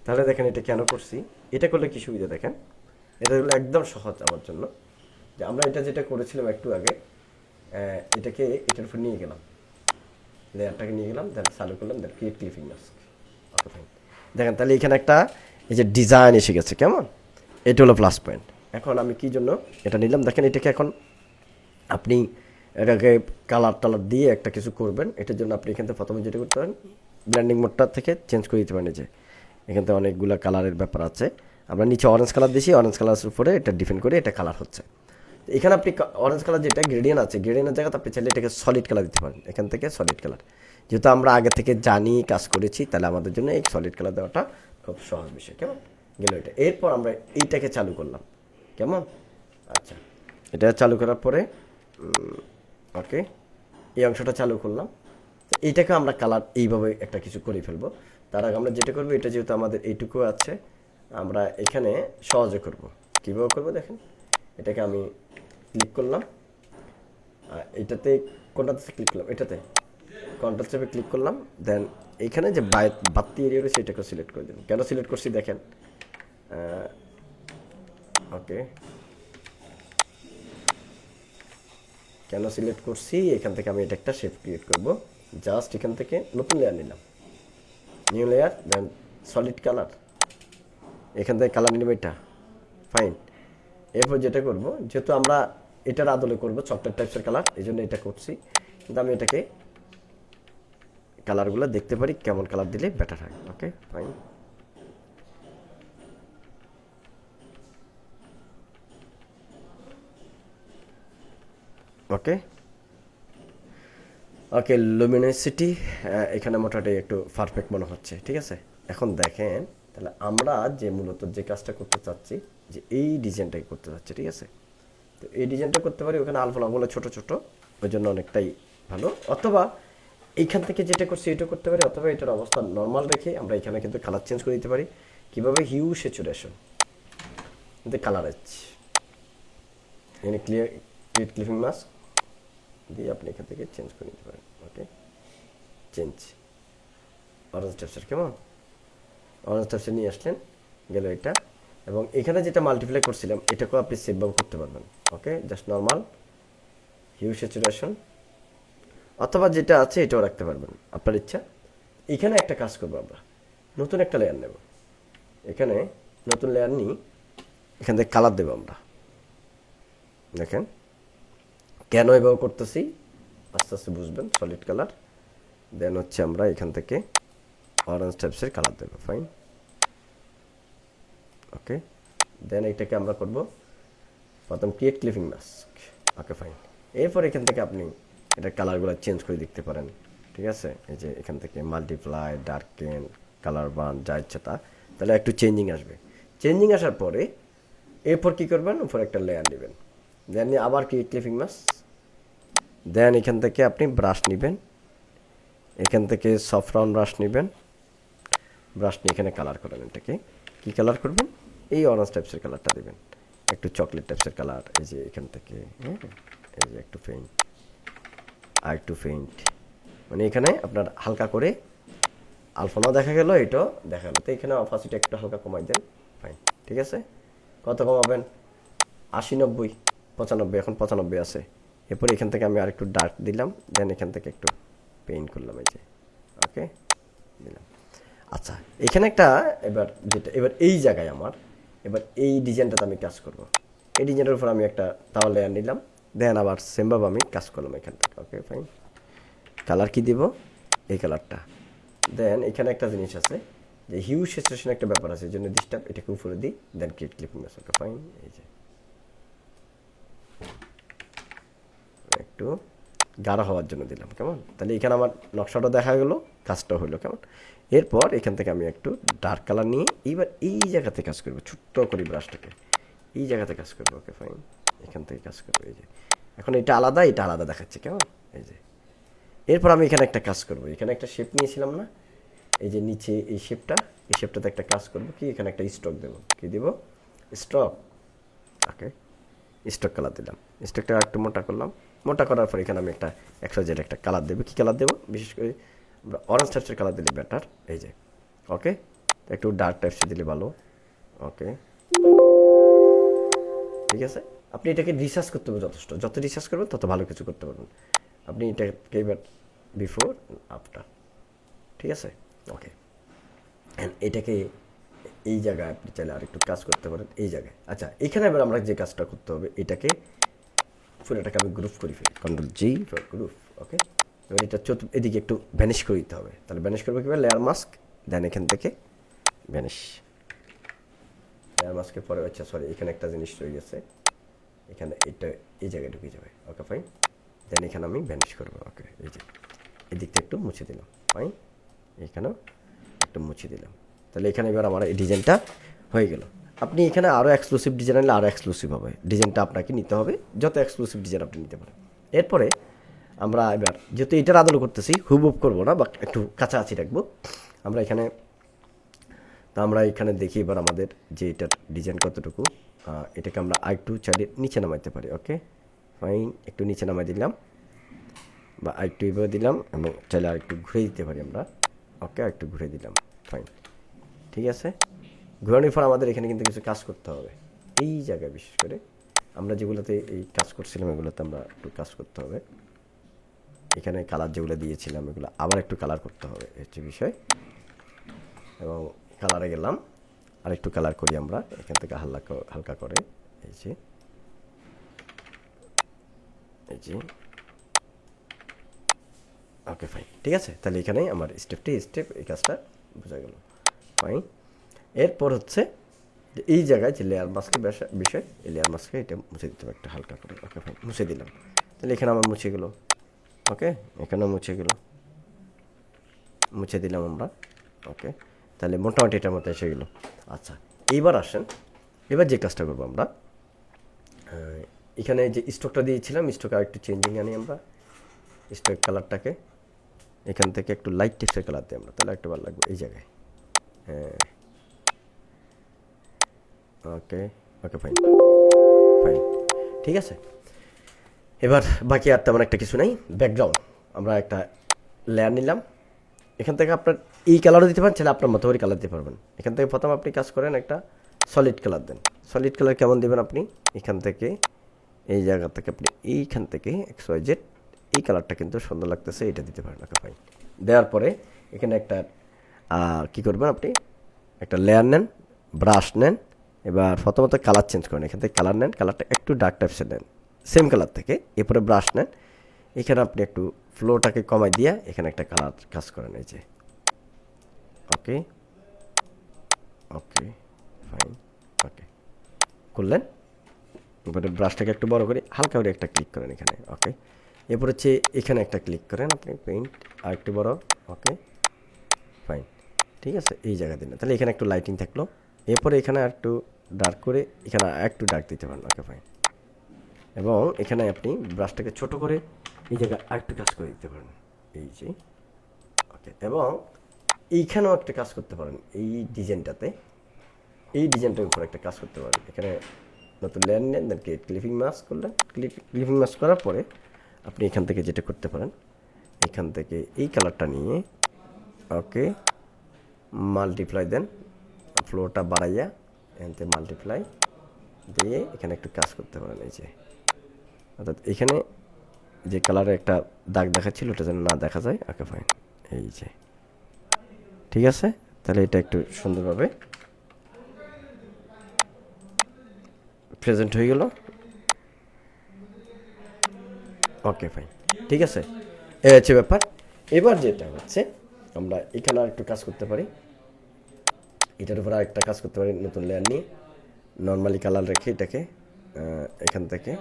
Speaker 1: তাহলে দেখেন এটা কেন করছি, এটা করলে কি সুবিধা দেখেন। এটা হলো একদম সহজ আমার জন্য, যে আমরা এটা যেটা করেছিলাম একটু আগে, এটাকে এটার উপর নিয়ে গেলাম, লেয়ারটাকে নিয়ে গেলাম, দেন চালু করলাম, then create clipping mask. Okay fine, দেখেন তাহলে এখানে একটা এই যে ডিজাইন এসে গেছে। কেমন? এটা হলো প্লাস পয়েন্ট। এখন আমি কি জন্য এটা নিলাম দেখেন, এটাকে এখন আপনি এটাকে কালার টালার দিয়ে একটা কিছু করবেন, এটার জন্য আপনি এখান থেকে প্রথমে যেটা করতে পারেন, ব্লেন্ডিং মোডটা থেকে চেঞ্জ করে দিতে পারেন। যে এখান থেকে অনেকগুলো কালারের ব্যাপার আছে। আমরা নিচে অরেঞ্জ কালার দিয়েছি, অরেঞ্জ কালারের উপরে এটা ডিপেন্ড করে এটা কালার হচ্ছে। এখানে আপনি অরেঞ্জ কালার যেটা গ্রেডিয়েন্ট আছে, গ্রেডিয়েন্টের জায়গাতে আপনি চাইলে এটাকে সলিড কালার দিতে পারেন। এখান থেকে সলিড কালার, যেহেতু আমরা আগে থেকে জানি কাজ করেছি, তাহলে আমাদের জন্য এই সলিড কালার দেওয়াটা খুব সহজ বিষয়। কেমন গেল এটা? এরপর আমরা এইটাকে চালু করলাম। কেমন? আচ্ছা, এটা চালু করার পরে ওকে, এই অংশটা চালু করলাম। তো এইটাকে আমরা কালার এইভাবে একটা কিছু করে ফেলবো। তার আগে আমরা যেটা করবো, এটা যেহেতু আমাদের এইটুকু আছে, আমরা এখানে সহজে করব। কীভাবে করবো দেখেন, এটাকে আমি ক্লিক করলাম, এটাতে কোনটাতে ক্লিক করলাম, এটাতে কন্ট্রোল চেপে ক্লিক করলাম, দেন এইখানে যে বাতি এরিয়া রয়েছে এটাকে সিলেক্ট করে দিন। কেন সিলেক্ট করছি দেখেন, ওকে, কেন সিলেক্ট করছি, এখান থেকে আমি এটা একটা শেপ ক্রিয়েট করব। জাস্ট এখান থেকে নতুন লেয়ার নিলাম, নিউ লেয়ার, দেন সলিড কালার, এখান থেকে কালার নিব এটা, ফাইন। এরপর যেটা করব, যেহেতু আমরা এটার আদলে করব সফটওয়্যার টাইপসের কালার, এই জন্য এটা করছি। কিন্তু আমি এটাকে কালারগুলো দেখতে পারি কেমন কালার দিলে বেটার হয়। ওকে ফাইন, ওকে ওকে, লুমিনেসিটি এখানে মোটামুটি একটু পারফেক্ট মনে হচ্ছে। ঠিক আছে, এখন দেখেন তাহলে আমরা যে মূলত যে কাজটা করতে চাচ্ছি, যে এই ডিজাইনটাই করতে চাচ্ছি। ঠিক আছে, তো এই ডিজাইনটা করতে পারি ওখানে আলফালাগুলো ছোটো ছোটো, ওই জন্য অনেকটাই ভালো। অথবা এইখান থেকে যেটা করছি এটা করতে পারি, অথবা এটার অবস্থা নর্মাল রেখে আমরা এখানে কিন্তু কালার চেঞ্জ করে দিতে পারি। কীভাবে? হিউ স্যাচুরেশন কিন্তু কালার এখানে ক্রিয়েট ক্লিপিং মাস্ক দিয়ে আপনি এখান থেকে চেঞ্জ করে নিতে পারেন। ওকে, চেঞ্জ অরেঞ্জ টেক্সচার। কেমন? অরেঞ্জ টেক্সচার নিয়ে আসলেন, গেল এটা। এবং এখানে যেটা মাল্টিপ্লাই করছিলাম এটাকেও আপনি সেভভাবে করতে পারবেন। ওকে, জাস্ট নর্মাল হিউ স্যাচুরেশন, অথবা যেটা আছে এটাও রাখতে পারবেন, আপনার ইচ্ছা। এখানে একটা কাজ করবো, আমরা নতুন একটা লেয়ার নেব। এখানে নতুন লেয়ার নিই, এখান থেকে কালার দেবো আমরা। দেখেন কেন এভাবে করতেছি আস্তে আস্তে বুঝবেন। সলিড কালার, দেন হচ্ছে আমরা এখান থেকে অরেঞ্জ টাইপসের কালার দেবো। ফাইন, ওকে। দেন এটাকে আমরা করব প্রথম create clipping mask. Okay fine. এরপর এখান থেকে আপনি এটা কালারগুলো চেঞ্জ করে দেখতে পারেন, ঠিক আছে। এই যে এখান থেকে মাল্টিপ্লাই, ডার্কেন, কালার বার্ন, যা ইচ্ছা তা, তাহলে একটু চেঞ্জিং আসবে। চেঞ্জিং আসার পরে এরপর কী করবেন, উপর একটা লেয়ার নেবেন, দেন আবার ক্রিয়েট ক্লিপিং মাস্ক, দেন এখান থেকে আপনি ব্রাশ নেবেন, এখান থেকে সফট রাউন্ড ব্রাশ নেবেন, ব্রাশ নিয়ে এখানে কালার করেন। এটাকে কী কালার করবেন, এই অরেঞ্জ টাইপসের কালারটা দেবেন, একটু চকলেট টাইপসের কালার। এই যে এখান থেকে, হ্যাঁ, এই যে একটু পেইন্ট, আর একটু পেইন্ট, মানে এখানে আপনার হালকা করে আলফানাও দেখা গেল, এটাও দেখা গেলো। তো এখানে অপাসিটি একটু হালকা কমাই দেন। ফাইন, ঠিক আছে। কত কমাবেন, 80, 90, 95, এখন 95 আছে। এরপর এখান থেকে আমি আরেকটু ডার্ক দিলাম, দেন এখান থেকে একটু পেইন্ট করলাম, এই যে, ওকে দিলাম। আচ্ছা, এখানে একটা এবার যেটা, এবার এই জায়গায় আমার এবার এই ডিজাইনটাতে আমি কাজ করব। এই ডিজাইনের উপর আমি একটা তাওয়া লেয়ার নিলাম, দেন আবার সেমভাবে আমি কাজ করলাম এখান থেকে। ওকে ফাইন, কালার কি দিব, এই কালারটা। দেন এখানে একটা জিনিস আছে যে হিউ স্যাচুরেশন একটা ব্যাপার আছে, এই জন্য ডিস্টার্ব, এটাকে উপরে দিই, then create clipping mask. Okay fine, এই যে একটু গাঢ় হওয়ার জন্য দিলাম, কেমন। তাহলে এখানে আমার নকশাটা দেখা গেলো, কাজটা হলো, কেমন। এরপর এখান থেকে আমি একটু ডার্ক কালার নিয়ে এইবার এই জায়গাতে কাজ করবো, ছোট্ট করি ব্রাশটাকে, এই জায়গাতে কাজ করবো। ওকে ফাইন, এখান থেকে কাজ করবো। এই যে এখন এটা আলাদা, এটা আলাদা দেখাচ্ছে, কেমন। এই যে এরপর আমি এখানে একটা কাজ করবো, এখানে একটা শেপ নিয়েছিলাম না, এই যে নিচে এই শেপটা, এই শেপটাতে একটা কাজ করবো কি, এখানে একটা স্ট্রোক দেবো। কি দিব, স্ট্রোক। ওকে, স্ট্রোক কালার দিলাম, স্ট্রোকটা একটু মোটা করলাম। মোটা করার পর এখানে আমি একটা XYZ একটা কালার দেবো। কী কালার দেবো, বিশেষ করে আমরা অরেঞ্জ টাইপসের কালার দিলে বেটার। এই যে, ওকে, একটু ডার্ক টাইপসের দিলে ভালো। ওকে, ঠিক আছে। আপনি এটাকে রিসার্চ করতে হবে যথেষ্ট, যত রিসার্চ করবেন তত ভালো কিছু করতে পারবেন আপনি। এটাকে এবার বিফোর আফটার, ঠিক আছে। ওকে, এটাকে এই জায়গায় আপনি চাইলে আর একটু কাজ করতে পারেন, এই জায়গায়। আচ্ছা, এখানে এবার আমরা যে কাজটা করতে হবে, এটাকে পুরোটাকে আমি গ্রুপ করে ফেলি, Ctrl+G ফর গ্রুপ। ওকে, এবার এটা এদিকে একটু ভ্যানিশ করে দিতে হবে। তাহলে ভ্যানিশ করবো কীভাবে, লেয়ার মাস্ক, দেন এখান থেকে ভ্যানিশ। লেয়ার মাস্কের পরে, আচ্ছা সরি, এখানে একটা জিনিস রয়ে গেছে, এখানে এটা এই জায়গায় ঢুকে যাবে। ওকে ফাইন, দেন এখানে আমি ভ্যানিশ করবো। ওকে, এই যে এদিকটা একটু মুছে দিলাম। ফাইন, এখানেও একটু মুছে দিলাম। তাহলে এখানে এবার আমার এই ডিজাইনটা হয়ে গেল। আপনি এখানে আরও এক্সক্লুসিভ ডিজাইন আনলে আরও এক্সক্লুসিভ হবে, ডিজাইনটা আপনাকে নিতে হবে, যত এক্সক্লুসিভ ডিজাইন আপনি নিতে পারেন। এরপরে আমরা এবার যেহেতু এটার আদল করতেছি, হুবহুব করবো না বা একটু কাছাকাছি রাখবো আমরা এখানে। তা আমরা এখানে দেখি এবার আমাদের যে এটার ডিজাইন কতটুকু, এটাকে আমরা আরেকটু চাইলে নিচে নামাইতে পারি। ওকে ফাইন, একটু নিচে নামাই দিলাম বা আরেকটু এভাবে দিলাম, এবং চাইলে আরেকটু ঘুরে দিতে পারি আমরা। ওকে, আরেকটু ঘুরে দিলাম। ফাইন, ঠিক আছে। ঘোরানোর পর আমাদের এখানে কিন্তু কিছু কাজ করতে হবে, এই জায়গায় বিশেষ করে আমরা যেগুলোতে এই কাজ করছিলাম এগুলোতে আমরা একটু কাজ করতে হবে। এখানে কালার যেগুলো দিয়েছিলাম এগুলো আবার একটু কালার করতে হবে, হচ্ছে বিষয়। এবং কালারে গেলাম, আর একটু কালার করি আমরা এখান থেকে হালকা করে। এই যে, এই যে, ওকে ফাইন, ঠিক আছে। তাহলে এখানে আমার স্টেপ এই কাজটা বোঝা গেল। ফাইন, এরপর হচ্ছে এই জায়গায় যে লেয়ার মাস্কের বিষয়, এই লেয়ার মাস্কে এটা মুছে দিতে হবে একটা হালকা করে। ওকে ফাইন, মুছে দিলাম। তাহলে এখানে আমার মুছে গেল। ওকে, এখানেও মুছে গেল, মুছে দিলাম আমরা। ওকে, তাহলে মোটামুটি এটার মতো এসে গেলো। আচ্ছা, এইবার আসেন, এবার যে কাজটা করবো আমরা, এখানে যে স্টকটা দিয়েছিলাম, স্টকে আরেকটু চেঞ্জিং আনি আমরা। স্টক কালারটাকে এখান থেকে একটু লাইট টেক্সচার কালার দিই আমরা, তাহলে একটু ভালো লাগবে এই জায়গায়। হ্যাঁ, ওকে, ওকে ফাইন, ফাইন, ঠিক আছে। এবার বাকি আর তেমন একটা কিছু নেই। ব্যাকগ্রাউন্ড আমরা একটা লেয়ার নিলাম, এখান থেকে আপনার এই কালারও দিতে পারেন, ছেলে আপনার মতো করে কালার দিতে পারবেন। এখান থেকে প্রথম আপনি কাজ করেন, একটা সলিড কালার দেন। সলিড কালার কেমন দেবেন আপনি, এখান থেকে এই জায়গা থেকে আপনি এইখান থেকে XYZ এই কালারটা কিন্তু সুন্দর লাগতেছে, এটা দিতে পারেন। ওকে ফাইন, দেওয়ার পরে এখানে একটা কী করবেন, আপনি একটা লেয়ার নেন, ব্রাশ নেন, এবার প্রথমত কালার চেঞ্জ করেন। এখান থেকে কালার নেন, কালারটা একটু ডার্ক টাইপসের নেন, সেম কালার থেকে। এরপরে ব্রাশ নেন, এখানে আপনি একটু ফ্লোটাকে কমাই দিয়ে এখানে একটা কালার কাজ করেন, এই যে ওকে ওকে ফাইন ওকে করলেন। এবারে ব্রাশটাকে একটু বড় করে হালকা করে একটা ক্লিক করেন এখানে, ওকে। এরপর হচ্ছে এখানে একটা ক্লিক করেন আপনি, পেইন্ট আর একটু বড়, ওকে ফাইন, ঠিক আছে। এই জায়গা দিন, তাহলে এখানে একটু লাইটিং থাকলো। এরপরে এখানে একটু ডার্ক করে এখানে একটু ডার্ক দিতে পারেন, ওকে ফাইন। এবং এখানে আপনি ব্রাশটাকে ছোট করে এই জায়গায় আরেকটু কাজ করে দিতে পারেন, এই যে ওকে। এবং এইখানেও একটা কাজ করতে পারেন, এই ডিজাইনটাতে, এই ডিজাইনটার উপর একটা কাজ করতে পারেন। এখানে নতুন লেয়ার নেন, দেন ক্লিপিং মাস্ক করলেন। ক্লিপিং মাস্ক করার পরে আপনি এখান থেকে যেটা করতে পারেন, এখান থেকে এই কালারটা নিয়ে ওকে মাল্টিপ্লাই দেন, ফ্লোরটা বাড়াইয়া এখান থেকে মাল্টিপ্লাই দিয়ে এখানে একটু কাজ করতে পারেন, এই যে অর্থাৎ এখানে যে কালারের একটা দাগ দেখাচ্ছিল ওটা যেন না দেখা যায়, ওকে ফাইন, এই যে ঠিক আছে। তাহলে এটা একটু সুন্দরভাবে প্রেজেন্ট হয়ে গেল, ওকে ফাইন, ঠিক আছে। এই হচ্ছে ব্যাপার। এবার যেটা হচ্ছে আমরা এখানে আর একটু কাজ করতে পারি, এটার উপর আরেকটা কাজ করতে পারি, নতুন লেয়ার নিয়ে নর্মালি কালার রেখে এটাকে এখান থেকে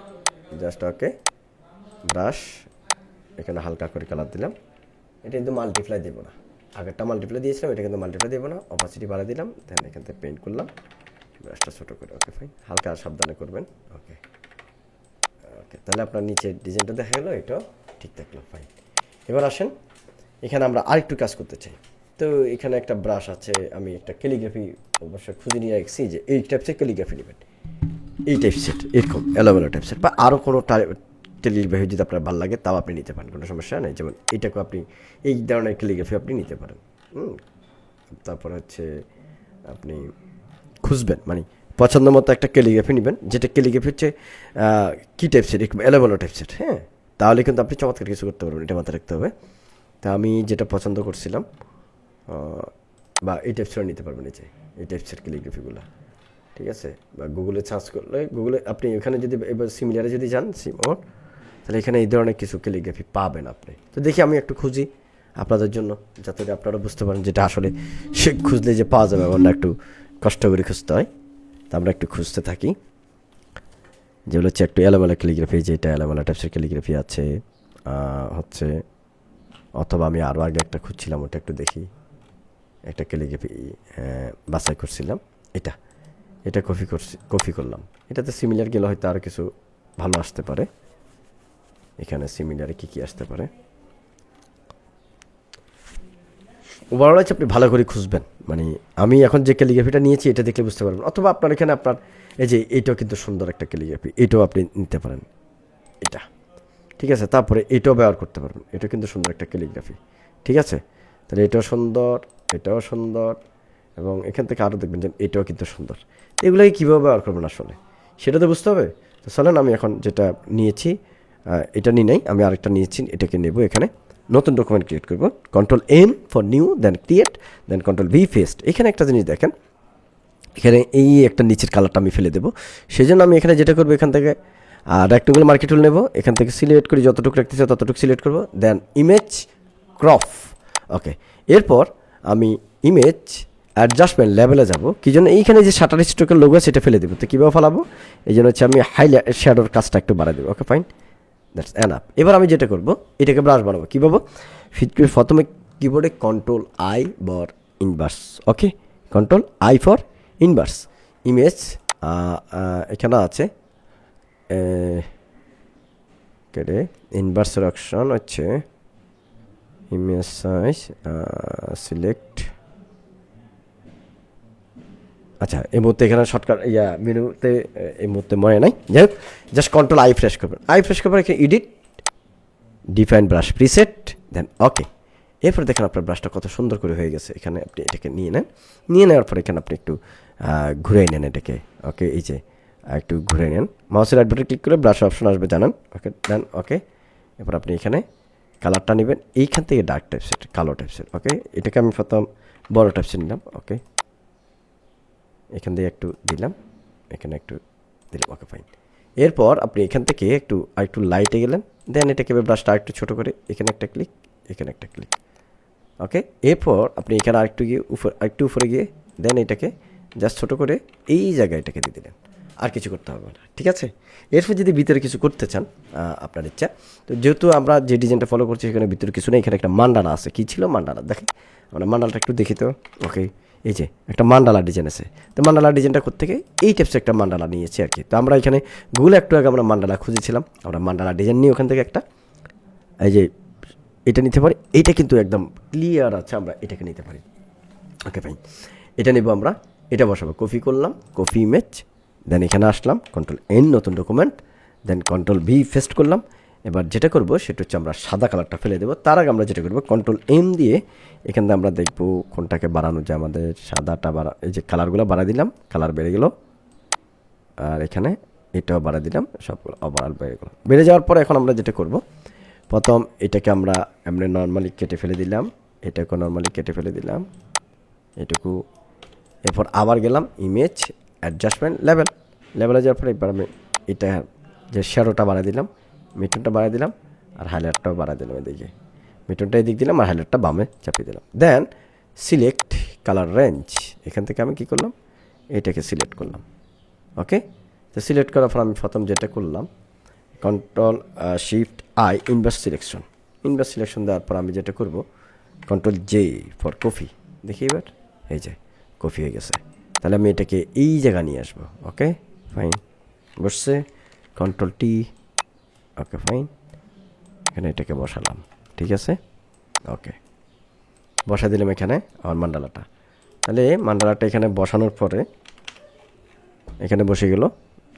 Speaker 1: জাস্ট ওকে ব্রাশ এখানে হালকা করে কালার দিলাম। এটা কিন্তু মাল্টিপ্লাই দেবো না, আগেরটা মাল্টিপ্লাই দিয়েছিলাম, এটা কিন্তু মাল্টিপ্লাই দেবো না, অপাসিটি বাড়াই দিলাম, দেন এখান থেকে পেইন্ট করলাম ব্রাশটা ছোটো করে, ওকে ফাইন, হালকা সাবধানে করবেন, ওকে ওকে। তাহলে আপনার নিচে ডিজাইনটা দেখা গেলো, এটাও ঠিক থাকলো, ফাইন। এবার আসেন এখানে আমরা আরেকটু কাজ করতে চাই। তো এখানে একটা ব্রাশ আছে, আমি একটা ক্যালিগ্রাফি অবশ্যই খুঁজে নিয়ে রাখছি, যে এই টাইপসের ক্যালিগ্রাফি নেবেন, এই টাইপসেট, এরকম এলোমেলো টাইপসেট, বা আরও কোনো ক্যালিগ্রাফি যদি আপনার ভালো লাগে তাও আপনি নিতে পারেন, কোনো সমস্যা নেই। যেমন এইটাকেও আপনি এই ধরনের ক্যালিগ্রাফি আপনি নিতে পারেন। তারপর হচ্ছে আপনি খুঁজবেন, মানে পছন্দ মতো একটা ক্যালিগ্রাফি নেবেন, যেটা ক্যালিগ্রাফি হচ্ছে কী টাইপসের, একটু এলোমেলো টাইপসের, হ্যাঁ, তাহলে কিন্তু আপনি চমৎকার কিছু করতে পারবেন, এটা মাথায় রাখতে হবে। তা আমি যেটা পছন্দ করছিলাম, বা এই টাইপসের নিতে পারবেন, এই টাইপসের ক্যালিগ্রাফিগুলো, ঠিক আছে। বা গুগলে সার্চ করলে, গুগলে আপনি এখানে যদি এবার সিমিলারে যদি যান সিমোর, তাহলে এখানে এই ধরনের কিছু ক্যালিগ্রাফি পাবেন আপনি। তো দেখি আমি একটু খুঁজি আপনাদের জন্য, যাতে আপনারা বুঝতে পারেন যেটা আসলে সে খুঁজলে যে পাওয়া যাবে, এমন না, একটু কষ্ট করে খুঁজতে হয়। তা আমরা একটু খুঁজতে থাকি, যেগুলো হচ্ছে একটু এলোমেলো ক্যালিগ্রাফি, যেটা এলোমেলো টাইপসের ক্যালিগ্রাফি আছে হচ্ছে, অথবা আমি আরও আগে একটা খুঁজছিলাম, ওটা একটু দেখি, একটা ক্যালিগ্রাফি বাছাই করছিলাম, এটা কপি করলাম। এটাতে সিমিলার গেলে হয়তো আরও কিছু ভালো আসতে পারে। এখানে সিমিলারে কী আসতে পারে, ওভারঅল হচ্ছে আপনি ভালো করে খুঁজবেন। মানে আমি এখন যে ক্যালিগ্রাফিটা নিয়েছি এটা দেখলে বুঝতে পারবেন, অথবা আপনার এখানে আপনার এই যে এইটাও কিন্তু সুন্দর একটা ক্যালিগ্রাফি, এটাও আপনি নিতে পারেন, এটা ঠিক আছে। তারপরে এটাও ব্যবহার করতে পারবেন, এটা কিন্তু সুন্দর একটা ক্যালিগ্রাফি, ঠিক আছে। তাহলে এটাও সুন্দর, এটাও সুন্দর, এবং এখান থেকে আরও দেখবেন যে এটাও কিন্তু সুন্দর। এগুলোকে কীভাবে ব্যবহার করবেন আসলে সেটা তো বুঝতে হবে। তো চলেন আমি এখন যেটা নিয়েছি, এটা নিয়ে নেই, আমি আরেকটা নিয়েছি, এটাকে নেব, এখানে নতুন ডকুমেন্ট ক্রিয়েট করব, Ctrl+N for new, then create, then Ctrl+V paste. এখানে একটা জিনিস দেখেন, এখানে এই একটা নিচের কালারটা আমি ফেলে দেবো, সেই জন্য আমি এখানে যেটা করবো, এখান থেকে রেক্টেঙ্গুলার মার্কি টুল নেব, এখান থেকে সিলেক্ট করি, যতটুকু রাখতে চাই ততটুকু সিলেক্ট করবো, দেন ইমেজ ক্রপ, ওকে। এরপর আমি ইমেজ অ্যাডজাস্টমেন্ট লেভেলে যাব, কী জন্য এইখানে যে শাটার স্ট্রোকের লোগো সেটা ফেলে দেবো। তো কীভাবে ফেলাবো, এই জন্য হচ্ছে আমি হাইলাইট শ্যাডোর কাজটা একটু বাড়াই দেবো, ওকে ফাইন, দ্যাটস এনাফ। এবার আমি যেটা করবো, এটাকে ব্রাশ বানাবো কীভাবে, প্রথমে কিবোর্ডে Ctrl+I for inverse, okay, Ctrl+I for inverse, image এখানে আছে কেটে ইনভার্সের অপশন হচ্ছে ইমেজ সাইজ সিলেক্ট, আচ্ছা এই মুহূর্তে এখানে শর্টকাট মেনুতে এই মুহূর্তে মনে নাই, যাই হোক জাস্ট Ctrl+I ফ্রেশ করবেন, ফ্রেশ করবেন, এখানে এডিট, ডিফাইন ব্রাশ প্রিসেট, দেন ওকে। এরপর দেখেন আপনার ব্রাশটা কত সুন্দর করে হয়ে গেছে। এখানে আপনি এটাকে নিয়ে নেন, নিয়ে নেওয়ার পর এখানে আপনি একটু ঘুরে নেন এটাকে, ওকে, এই যে একটু ঘুরে নেন, মাউসের রাইট বাটনে ক্লিক করে ব্রাশ অপশন আসবে জানান, ওকে, দেন ওকে। এরপর আপনি এখানে কালারটা নেবেন, এইখান থেকে ডার্ক টাইপসের, কালো টাইপসের, ওকে। এটাকে আমি প্রথম বড় টাইপসের নিলাম, ওকে, এখান দিয়ে একটু দিলাম, এখানে একটু দিলাম, ওকে ফাইন। এরপর আপনি এখান থেকে আরেকটু লাইটে গেলেন, দেন এটাকে ব্রাশটা আরেকটু ছোটো করে এখানে একটা ক্লিক, এখানে একটা ক্লিক। ওকে, এরপর আপনি এখানে আরেকটু উপরে গিয়ে দেন এটাকে জাস্ট ছোটো করে এই জায়গায় এটাকে দিয়ে দিলেন, আর কিছু করতে হবে না, ঠিক আছে। এরপর যদি ভিতরে কিছু করতে চান আপনার ইচ্ছা, তো যেহেতু আমরা যে ডিজাইনটা ফলো করছি এখানে ভিতরে কিছু নেই, এখানে একটা মান্ডালা আছে। কী ছিল মান্ডালা? দেখেন আমরা মান্ডালাটা একটু দেখি তো। ওকে, এই যে একটা মান্ডালা ডিজাইন আছে। তো মান্ডালা ডিজাইনটা থেকে এই টাইপসের একটা মান্ডালা নিয়েছি আর কি। তো আমরা এখানে গুগলে একটু আগে আমরা মান্ডালা খুঁজেছিলাম, আমরা মান্ডালা ডিজাইন নিয়ে ওখান থেকে একটা এই যে এটা নিতে পারি। এটা কিন্তু একদম ক্লিয়ার আছে, আমরা এটাকে নিতে পারি। ওকে ফাইন, এটা নেব আমরা, এটা বসাবো। কপি করলাম, কপি ইমেজ, দেন এখানে আসলাম, Ctrl+N নতুন ডকুমেন্ট, দেন Ctrl+V পেস্ট করলাম। এবার যেটা করব সেটা হচ্ছে আমরা সাদা কালারটা ফেলে দেবো। তার আগে আমরা যেটা করবো Ctrl+M দিয়ে এখান থেকে আমরা দেখবো কোনটাকে বাড়ানো যায়। আমাদের সাদাটা এই যে কালারগুলো বাড়া দিলাম, কালার বেড়ে গেল। আর এখানে এটাও বাড়া দিলাম, সবগুলো ওভারঅল বেড়ে গেল। বেড়ে যাওয়ার পরে এখন আমরা যেটা করব, প্রথম এটাকে আমরা এমনি নর্মালি কেটে ফেলে দিলাম, এটাকেও নর্মালি কেটে ফেলে দিলাম এটুকু। এরপর আবার গেলাম ইমেজ, অ্যাডজাস্টমেন্ট, লেভেলে যাওয়ার পরে এবার আমি এটা যে শ্যাডোটা বাড়াই দিলাম, মিটনটা বাড়াই দিলাম, আর হাইলাইটটাও বাড়াই দিলাম। এদিকে মিটনটা এদিক দিলাম, আর হাইলাইটটা বামে চাপিয়ে দিলাম। দেন সিলেক্ট কালার রেঞ্জ, এখান থেকে আমি কী করলাম, এটাকে সিলেক্ট করলাম। ওকে, তো সিলেক্ট করার পর আমি প্রথম যেটা করলাম Ctrl+Shift+I ইনভার্স সিলেকশন দেওয়ার পর আমি যেটা করব Ctrl+J ফর কপি। দেখি এবার এই যে কপি হয়ে গেছে। তাহলে আমি এটাকে এই জায়গা নিয়ে আসবো। ওকে ফাইন, বসছে। Ctrl+T, ওকে ফাইন, এখানে এটাকে বসালাম, ঠিক আছে। ওকে, বসা দিলাম এখানে আমার মান্ডালাটা। তাহলে মান্ডালাটা এখানে বসানোর পরে এখানে বসে গেল।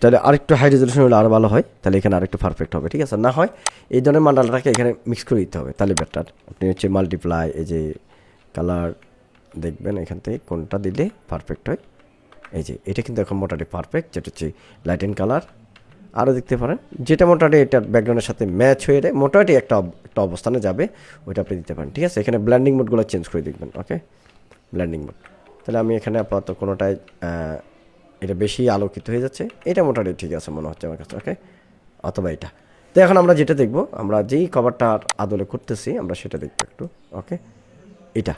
Speaker 1: তাহলে আরেকটু হাই রেজলিউশন হলে আরও ভালো হয়, তাহলে এখানে আরেকটু পারফেক্ট হবে, ঠিক আছে। না হয় এই ধরনের মান্ডালাটাকে এখানে মিক্স করে দিতে হবে, তাহলে বেটার। আপনি হচ্ছে মাল্টিপ্লাই, এই যে কালার দেখবেন এখান থেকে কোনটা দিলে পারফেক্ট হয়। এই যে এটা কিন্তু এখন মোটামুটি পারফেক্ট, যেটা হচ্ছে লাইট অ্যান্ড কালার। আরও দেখতে পারেন যেটা মোটামুটি এটার ব্যাকগ্রাউন্ডের সাথে ম্যাচ হয়ে মোটামুটি একটা অবস্থানে যাবে, ওইটা আপনি দিতে পারেন, ঠিক আছে। এখানে ব্ল্যান্ডিং মোডগুলো চেঞ্জ করে দেখবেন। ওকে, ব্ল্যান্ডিং মোড, তাহলে আমি এখানে আপাতত কোনোটায় এটা বেশি আলোকিত হয়ে যাচ্ছে, এটা মোটামুটি ঠিক আছে মনে হচ্ছে আমার কাছে। ওকে, অথবা এটা। তো এখন আমরা যেটা দেখব, আমরা যেই কভারটা আদলে করতেছি আমরা সেটা দেখবো একটু। ওকে, এটা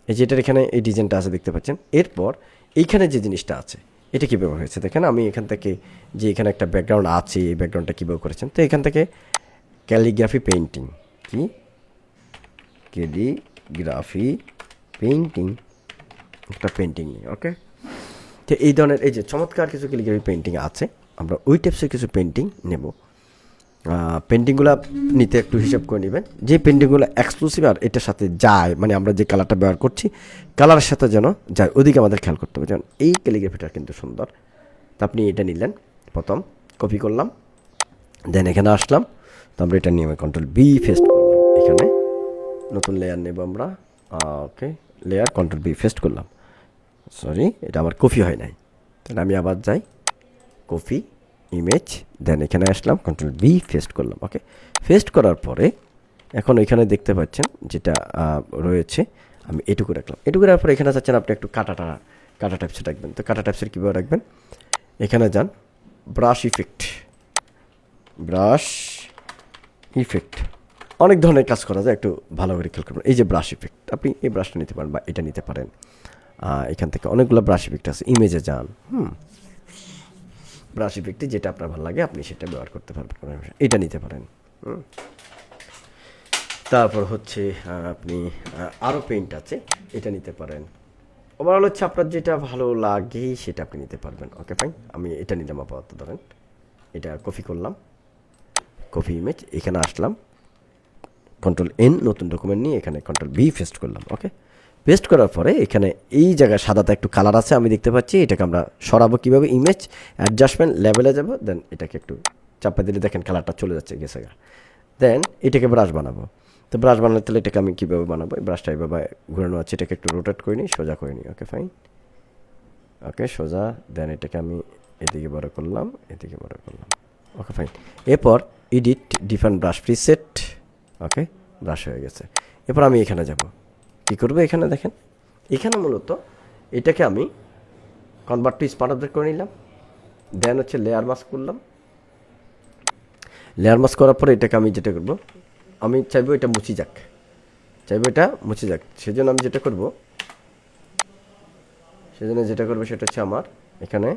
Speaker 1: এই যে এটার এখানে এই ডিজাইনটা আছে দেখতে পাচ্ছেন। এরপর এইখানে যে জিনিসটা আছে এটা কীভাবে হয়েছে দেখেন। আমি এখান থেকে যে এখানে একটা ব্যাকগ্রাউন্ড আছে, এই ব্যাকগ্রাউন্ডটা কীভাবে করেছেন, তো এখান থেকে ক্যালিগ্রাফি পেইন্টিং, কি ক্যালিগ্রাফি পেইন্টিং, একটা পেইন্টিং নিই। ওকে, তো এই ধরনের এই যে চমৎকার কিছু ক্যালিগ্রাফি পেইন্টিং আছে, আমরা ওই টাইপসের কিছু পেইন্টিং নেব। পেন্টিংগুলো নিতে একটু হিসাব করে নেবেন, যে পেন্টিংগুলো এক্সক্লুসিভ আর এটার সাথে যায়, মানে আমরা যে কালারটা ব্যবহার করছি কালারের সাথে যেন যায়, ওদিকে আমাদের খেয়াল করতে হবে। যেমন এই ক্যালিগ্রাফিটা কিন্তু সুন্দর, তো আপনি এটা নিলেন, প্রথম কপি করলাম, দেন এখানে আসলাম, তো আমরা এটা নিয়ে Ctrl+B পেস্ট করলাম। এখানে নতুন লেয়ার নেব আমরা। ওকে, লেয়ার Ctrl+B পেস্ট করলাম। সরি, এটা আমার কপি হয় নাই, তাহলে আমি আবার যাই, কপি ইমেজ, দেন এখানে আসলাম, Ctrl+V পেস্ট করলাম। ওকে, পেস্ট করার পরে এখন এখানে দেখতে পাচ্ছেন যেটা রয়েছে, আমি এটুকু রাখলাম। এটুকু রাখার পরে এখানে চাচ্ছেন আপনি একটু কাটা টাইপসে রাখবেন। তো কাটা টাইপসের কীভাবে রাখবেন, এখানে যান, ব্রাশ ইফেক্ট, অনেক ধরনের কাজ করা যায়, একটু ভালো করে খেয়াল করবেন। এই যে ব্রাশ ইফেক্ট, আপনি এই ব্রাশটা নিতে পারেন বা এটা নিতে পারেন। এখান থেকে অনেকগুলো ব্রাশ ইফেক্ট আছে, ইমেজে যান, ব্রাশ ইফেক্টে যেটা আপনার ভালো লাগে আপনি সেটা ব্যবহার করতে পারবেন, এটা নিতে পারেন। তারপর হচ্ছে আপনি আরও পেইন্ট আছে, এটা নিতে পারেন। ওভারঅল হচ্ছে আপনার যেটা ভালো লাগে সেটা আপনি নিতে পারবেন। ওকে ফাইন, আমি এটা নিলাম আপাতত। ধরেন এটা কপি করলাম, কপি ইমেজ, এখানে আসলাম, Ctrl+N নতুন ডকুমেন্ট নিয়ে এখানে Ctrl+V পেস্ট করলাম। ওকে, পেস্ট করার পরে এখানে এই জায়গায় সাদাতে একটু কালার আছে আমি দেখতে পাচ্ছি, এটাকে আমরা সরাবো কীভাবে, ইমেজ, অ্যাডজাস্টমেন্ট, লেভেলে যাবো, দেন এটাকে একটু চাপা দিলে দেখেন কালারটা চলে যাচ্ছে গেছে। দেন এটাকে ব্রাশ বানাবো। তো ব্রাশ বানাতে তাহলে এটাকে আমি কীভাবে বানাবো, এই ব্রাশটা এইভাবে ঘুরানো আছে, এটাকে একটু রোটেট করে নিই, সোজা করে নিই। ওকে ফাইন, ওকে সোজা, দেন এটাকে আমি এদিকে বড় করলাম, এদিকে বড় করলাম। ওকে ফাইন, এরপর এডিট ডিফারেন্ট ব্রাশ প্রিসেট। ওকে, ব্রাশ হয়ে গেছে। এরপর আমি এখানে যাব, কী করবো, এখানে দেখেন, এখানে মূলত এটাকে আমি কনভার্ট টু স্মার্ট অবজেক্ট করে নিলাম, দেন হচ্ছে লেয়ার মাস্ক করলাম, লেয়ার মাস্ক করার পরে এটাকে আমি যেটা করব, আমি চাইবো এটা মুছে যাক, সেজন্য আমি যেটা করব সেটা হচ্ছে আমার এখানে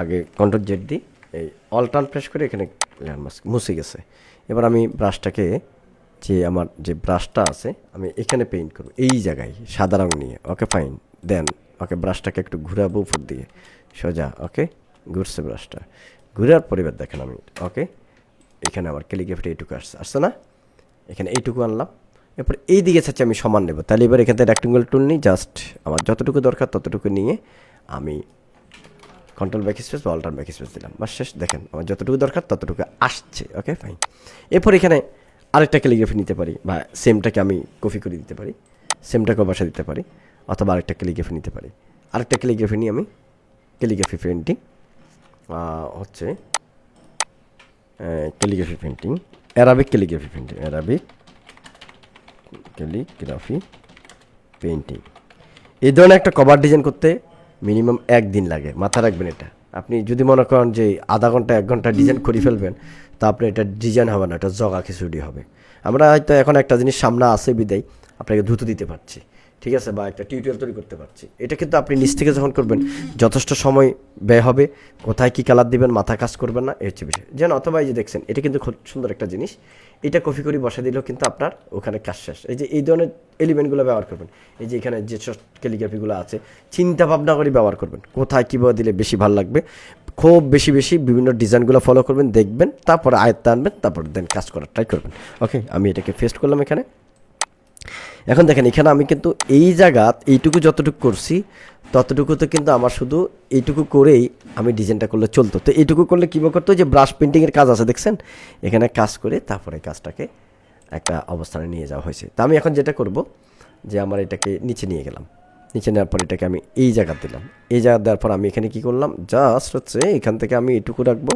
Speaker 1: আগে কন্ট্রোল জেড দিই, এই অল্টার্ন প্রেস করে এখানে লেয়ার মাস্ক মুছে গেছে। এবার আমি ব্রাশটাকে, যে আমার যে ব্রাশটা আছে আমি এখানে পেইন্ট করব এই জায়গায় সাদা রং নিয়ে। Okay fine. দেন ওকে ব্রাশটাকে একটু ঘুরাবো উপর দিয়ে সোজা। ওকে, ঘুরছে ব্রাশটা, ঘুরার পরিবার দেখেন আমি ওকে এখানে আমার ক্যালিগ্রাফিটা এইটুকু আসছে না, এখানে এইটুকু আনলাম। এরপর এই দিকে চাচ্ছি আমি সমান নেব, তাহলে এবার এখান থেকে রেক্টেঙ্গল টুল নিই, জাস্ট আমার যতটুকু দরকার ততটুকু নিয়ে আমি কন্ট্রোল ব্যাক স্পেস বা অল্টার ব্যাক স্পেস দিলাম, বা শেষ। দেখেন আমার যতটুকু দরকার ততটুকু আসছে। Okay fine. এরপর এখানে আরেকটা ক্যালিগ্রাফি নিতে পারি, বা সেমটাকে আমি কপি করে দিতে পারি, সেমটাকেও বাসা দিতে পারি, অথবা আরেকটা ক্যালিগ্রাফি নিতে পারি। আরেকটা ক্যালিগ্রাফি নিয়ে আমি ক্যালিগ্রাফি পেন্টিং হচ্ছে calligraphy painting, Arabic calligraphy painting, এই ধরনের একটা কভার ডিজাইন করতে মিনিমাম 1 দিন লাগে, মাথা রাখবেন এটা। আপনি যদি মনে করেন যে আধা ঘন্টা 1 ঘন্টা ডিজাইন করে ফেলবেন, তা আপনি এটা ডিজাইন হবে না, এটা জগা খিচুড়ি হবে। আমরা হয়তো এখন একটা জিনিস সামনে আসে বিদায় আপনাকে দ্রুত দিতে পারছি, ঠিক আছে, বা একটা টিউটোরিয়াল তৈরি করতে পারছি। এটা কিন্তু আপনি নিজ থেকে যখন করবেন যথেষ্ট সময় ব্যয় হবে, কোথায় কী কালার দিবেন মাথায় কাজ করবেন না, এই হচ্ছে বিষয়। যেন অথবা এই যে দেখছেন এটা কিন্তু খুব সুন্দর একটা জিনিস, এটা কপি করে বসা দিলেও কিন্তু আপনার ওখানে কাজ শেষ। এই যে এই ধরনের এলিমেন্টগুলো ব্যবহার করবেন, এই যে এখানে যে সব ক্যালিগ্রাফিগুলো আছে চিন্তা ভাবনা করে ব্যবহার করবেন, কোথায় কীভাবে দিলে বেশি ভালো লাগবে। খুব বেশি বিভিন্ন ডিজাইনগুলো ফলো করবেন, দেখবেন, তারপরে আয়ত্ত আনবেন, তারপর দেন কাজ করার ট্রাই করবেন। ওকে, আমি এটাকে পেস্ট করলাম এখানে। এখন দেখেন এখানে আমি কিন্তু এই জায়গা এইটুকু যতটুকু করছি ততটুকুতে কিন্তু আমার শুধু এইটুকু করেই আমি ডিজাইনটা করলে চলতো। তো এইটুকু করলে কীভাবে করতো, যে ব্রাশ পেন্টিংয়ের কাজ আছে দেখছেন, এখানে কাজ করে তারপরে কাজটাকে একটা অবস্থানে নিয়ে যাওয়া হয়েছে। তা আমি এখন যেটা করব, যে আমার এটাকে নিচে নিয়ে গেলাম, নিচে নেওয়ার পর এটাকে আমি এই জায়গা দিলাম, এই জায়গা দেওয়ার পর আমি এখানে কী করলাম, জাস্ট হচ্ছে এখান থেকে আমি এটুকু রাখবো,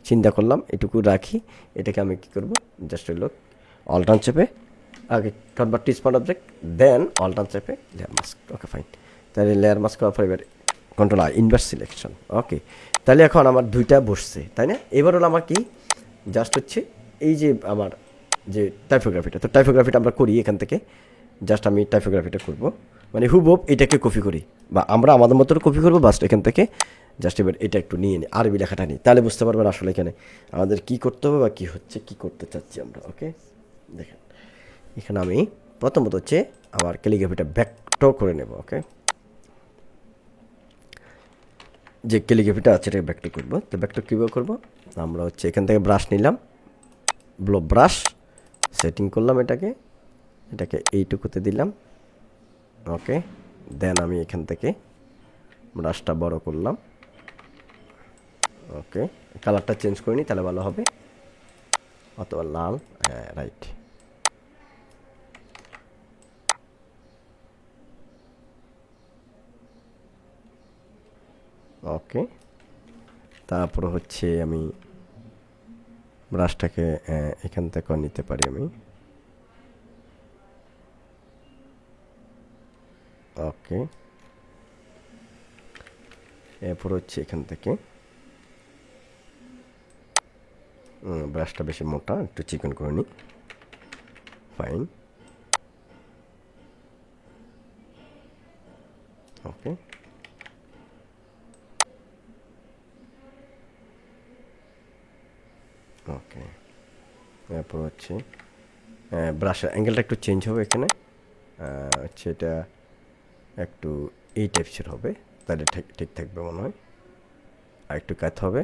Speaker 1: চিন্তা করলাম এটুকু রাখি, এটাকে আমি কী করব, জাস্ট হলো অল্টার্ন চেপে আগে কনভার্ট টু স্মার্ট অবজেক্ট, দেন অল্টার্ন চেপে লেয়ার মাস্ক। Okay fine. তাহলে লেয়ার মাস্ক করার পর এবার কন্ট্রোল আর ইনভার্স সিলেকশন। ওকে, তাহলে এখন আমার দুইটা বসছে, তাই না? এবার হলো আমার কি, জাস্ট হচ্ছে এই যে আমার যে টাইপোগ্রাফিটা, তো টাইপোগ্রাফিটা আমরা করি এখান থেকে, জাস্ট আমি টাইপোগ্রাফিটা করব, মানে হুবহুব এটাকে কপি করি, বা আমরা আমাদের মতো কপি করবো, বাস এখান থেকে জাস্ট এবার এটা একটু নিয়ে নিই, আরবি লেখাটা নিই, তাহলে বুঝতে পারবেন আসলে এখানে আমাদের কী করতে হবে বা কী হচ্ছে, কী করতে চাচ্ছি আমরা। ওকে, দেখেন এখানে আমি প্রথমত হচ্ছে আমার ক্যালিগ্রাফিটা ব্যাকটো করে নেব। ওকে, যে ক্যালিগ্রাফিটা আছে এটাকে ব্যাকটো করবো। তো ব্যাকটো কীভাবে করবো, আমরা হচ্ছে এখান থেকে ব্রাশ নিলাম, ব্লো ব্রাশ সেটিং করলাম, এটাকে এইটুকুতে দিলাম। ওকে, দেন আমি এখান থেকে ব্রাশটা বড় করলাম। ওকে, কালারটা চেঞ্জ করে নিই তাহলে ভালো হবে, অথবা লাল, হ্যাঁ রাইট। ওকে, তারপর হচ্ছে আমি ব্রাশটাকে এখান থেকেও নিতে পারি আমি। ওকে, এরপর হচ্ছে এখান থেকে ব্রাশটা বেশি মোটা, একটু চিকন করে নিই। ফাইন। ওকে, ওকে, এরপর হচ্ছে ব্রাশের অ্যাঙ্গেলটা একটু চেঞ্জ হবে এখানে, হচ্ছে এটা একটু এই টাইপসের হবে, তাহলে ঠিক ঠিক থাকবে মনে হয়, আর একটু কাত হবে।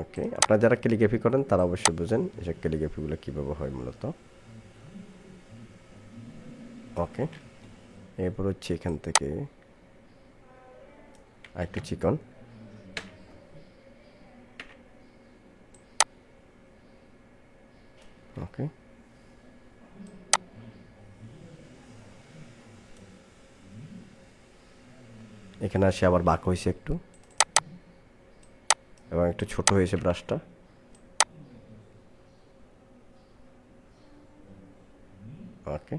Speaker 1: ওকে, আপনারা যারা ক্যালিগ্রাফি করেন তারা অবশ্যই বুঝেন এসব ক্যালিগ্রাফিগুলো কীভাবে হয় মূলত। ওকে, এরপর হচ্ছে এখান থেকে একটু চিকন। ওকে, এখানে আসে আবার বাঁক হয়েছে একটু, এবং একটু ছোট হয়েছে ব্রাশটা। ওকে,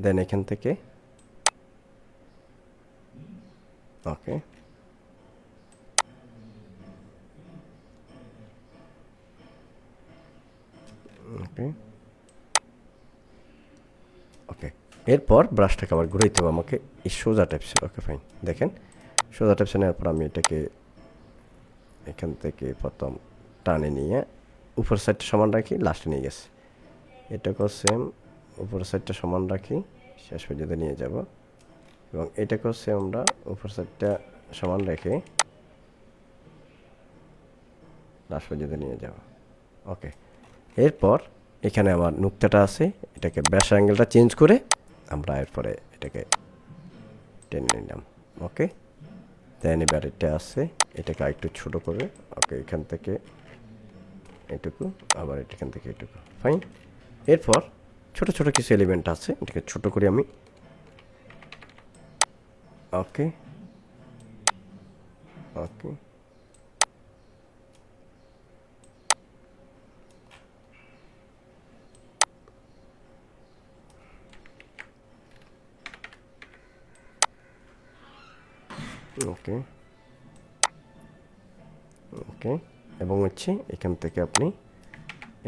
Speaker 1: দেন এখান থেকে ওকে ওকে ওকে, এরপর ব্রাশটাকে আবার ঘুরাইতে হবে আমাকে এই সোজা টাইপসে। ওকে ফাইন, দেখেন সোজা টাইপসে নেওয়ার পর আমি এটাকে এখান থেকে প্রথম টানে নিয়ে উপর সাইডটা সমান রাখি, লাস্টে নিয়ে গেছে। এটাকেও সেম উপর সাইডটা সমান রাখি, শেষ পর্যন্ত নিয়ে যাব। এবং এটাকেও সেম আমরা উপর সাইডটা সমান রেখে লাস্ট পর্যন্ত নিয়ে যাব। ওকে, এরপর এখানে আমার নুক্তাটা আছে, এটাকে ব্রাশ অ্যাঙ্গেলটা চেঞ্জ করে আমরা এরপরে এটাকে টেনে নিলাম। ওকে, দেন এবার এটা আছে, এটাকে আরেকটু ছোটো করে, ওকে এখান থেকে এটুকু, আবার এখান থেকে এটুকু, ফাইন। এরপর ছোট ছোট কিছু এলিমেন্ট আছে, এটাকে ছোট করে আমি, ওকে ওকে ওকে ওকে, এবং হচ্ছে এখান থেকে আপনি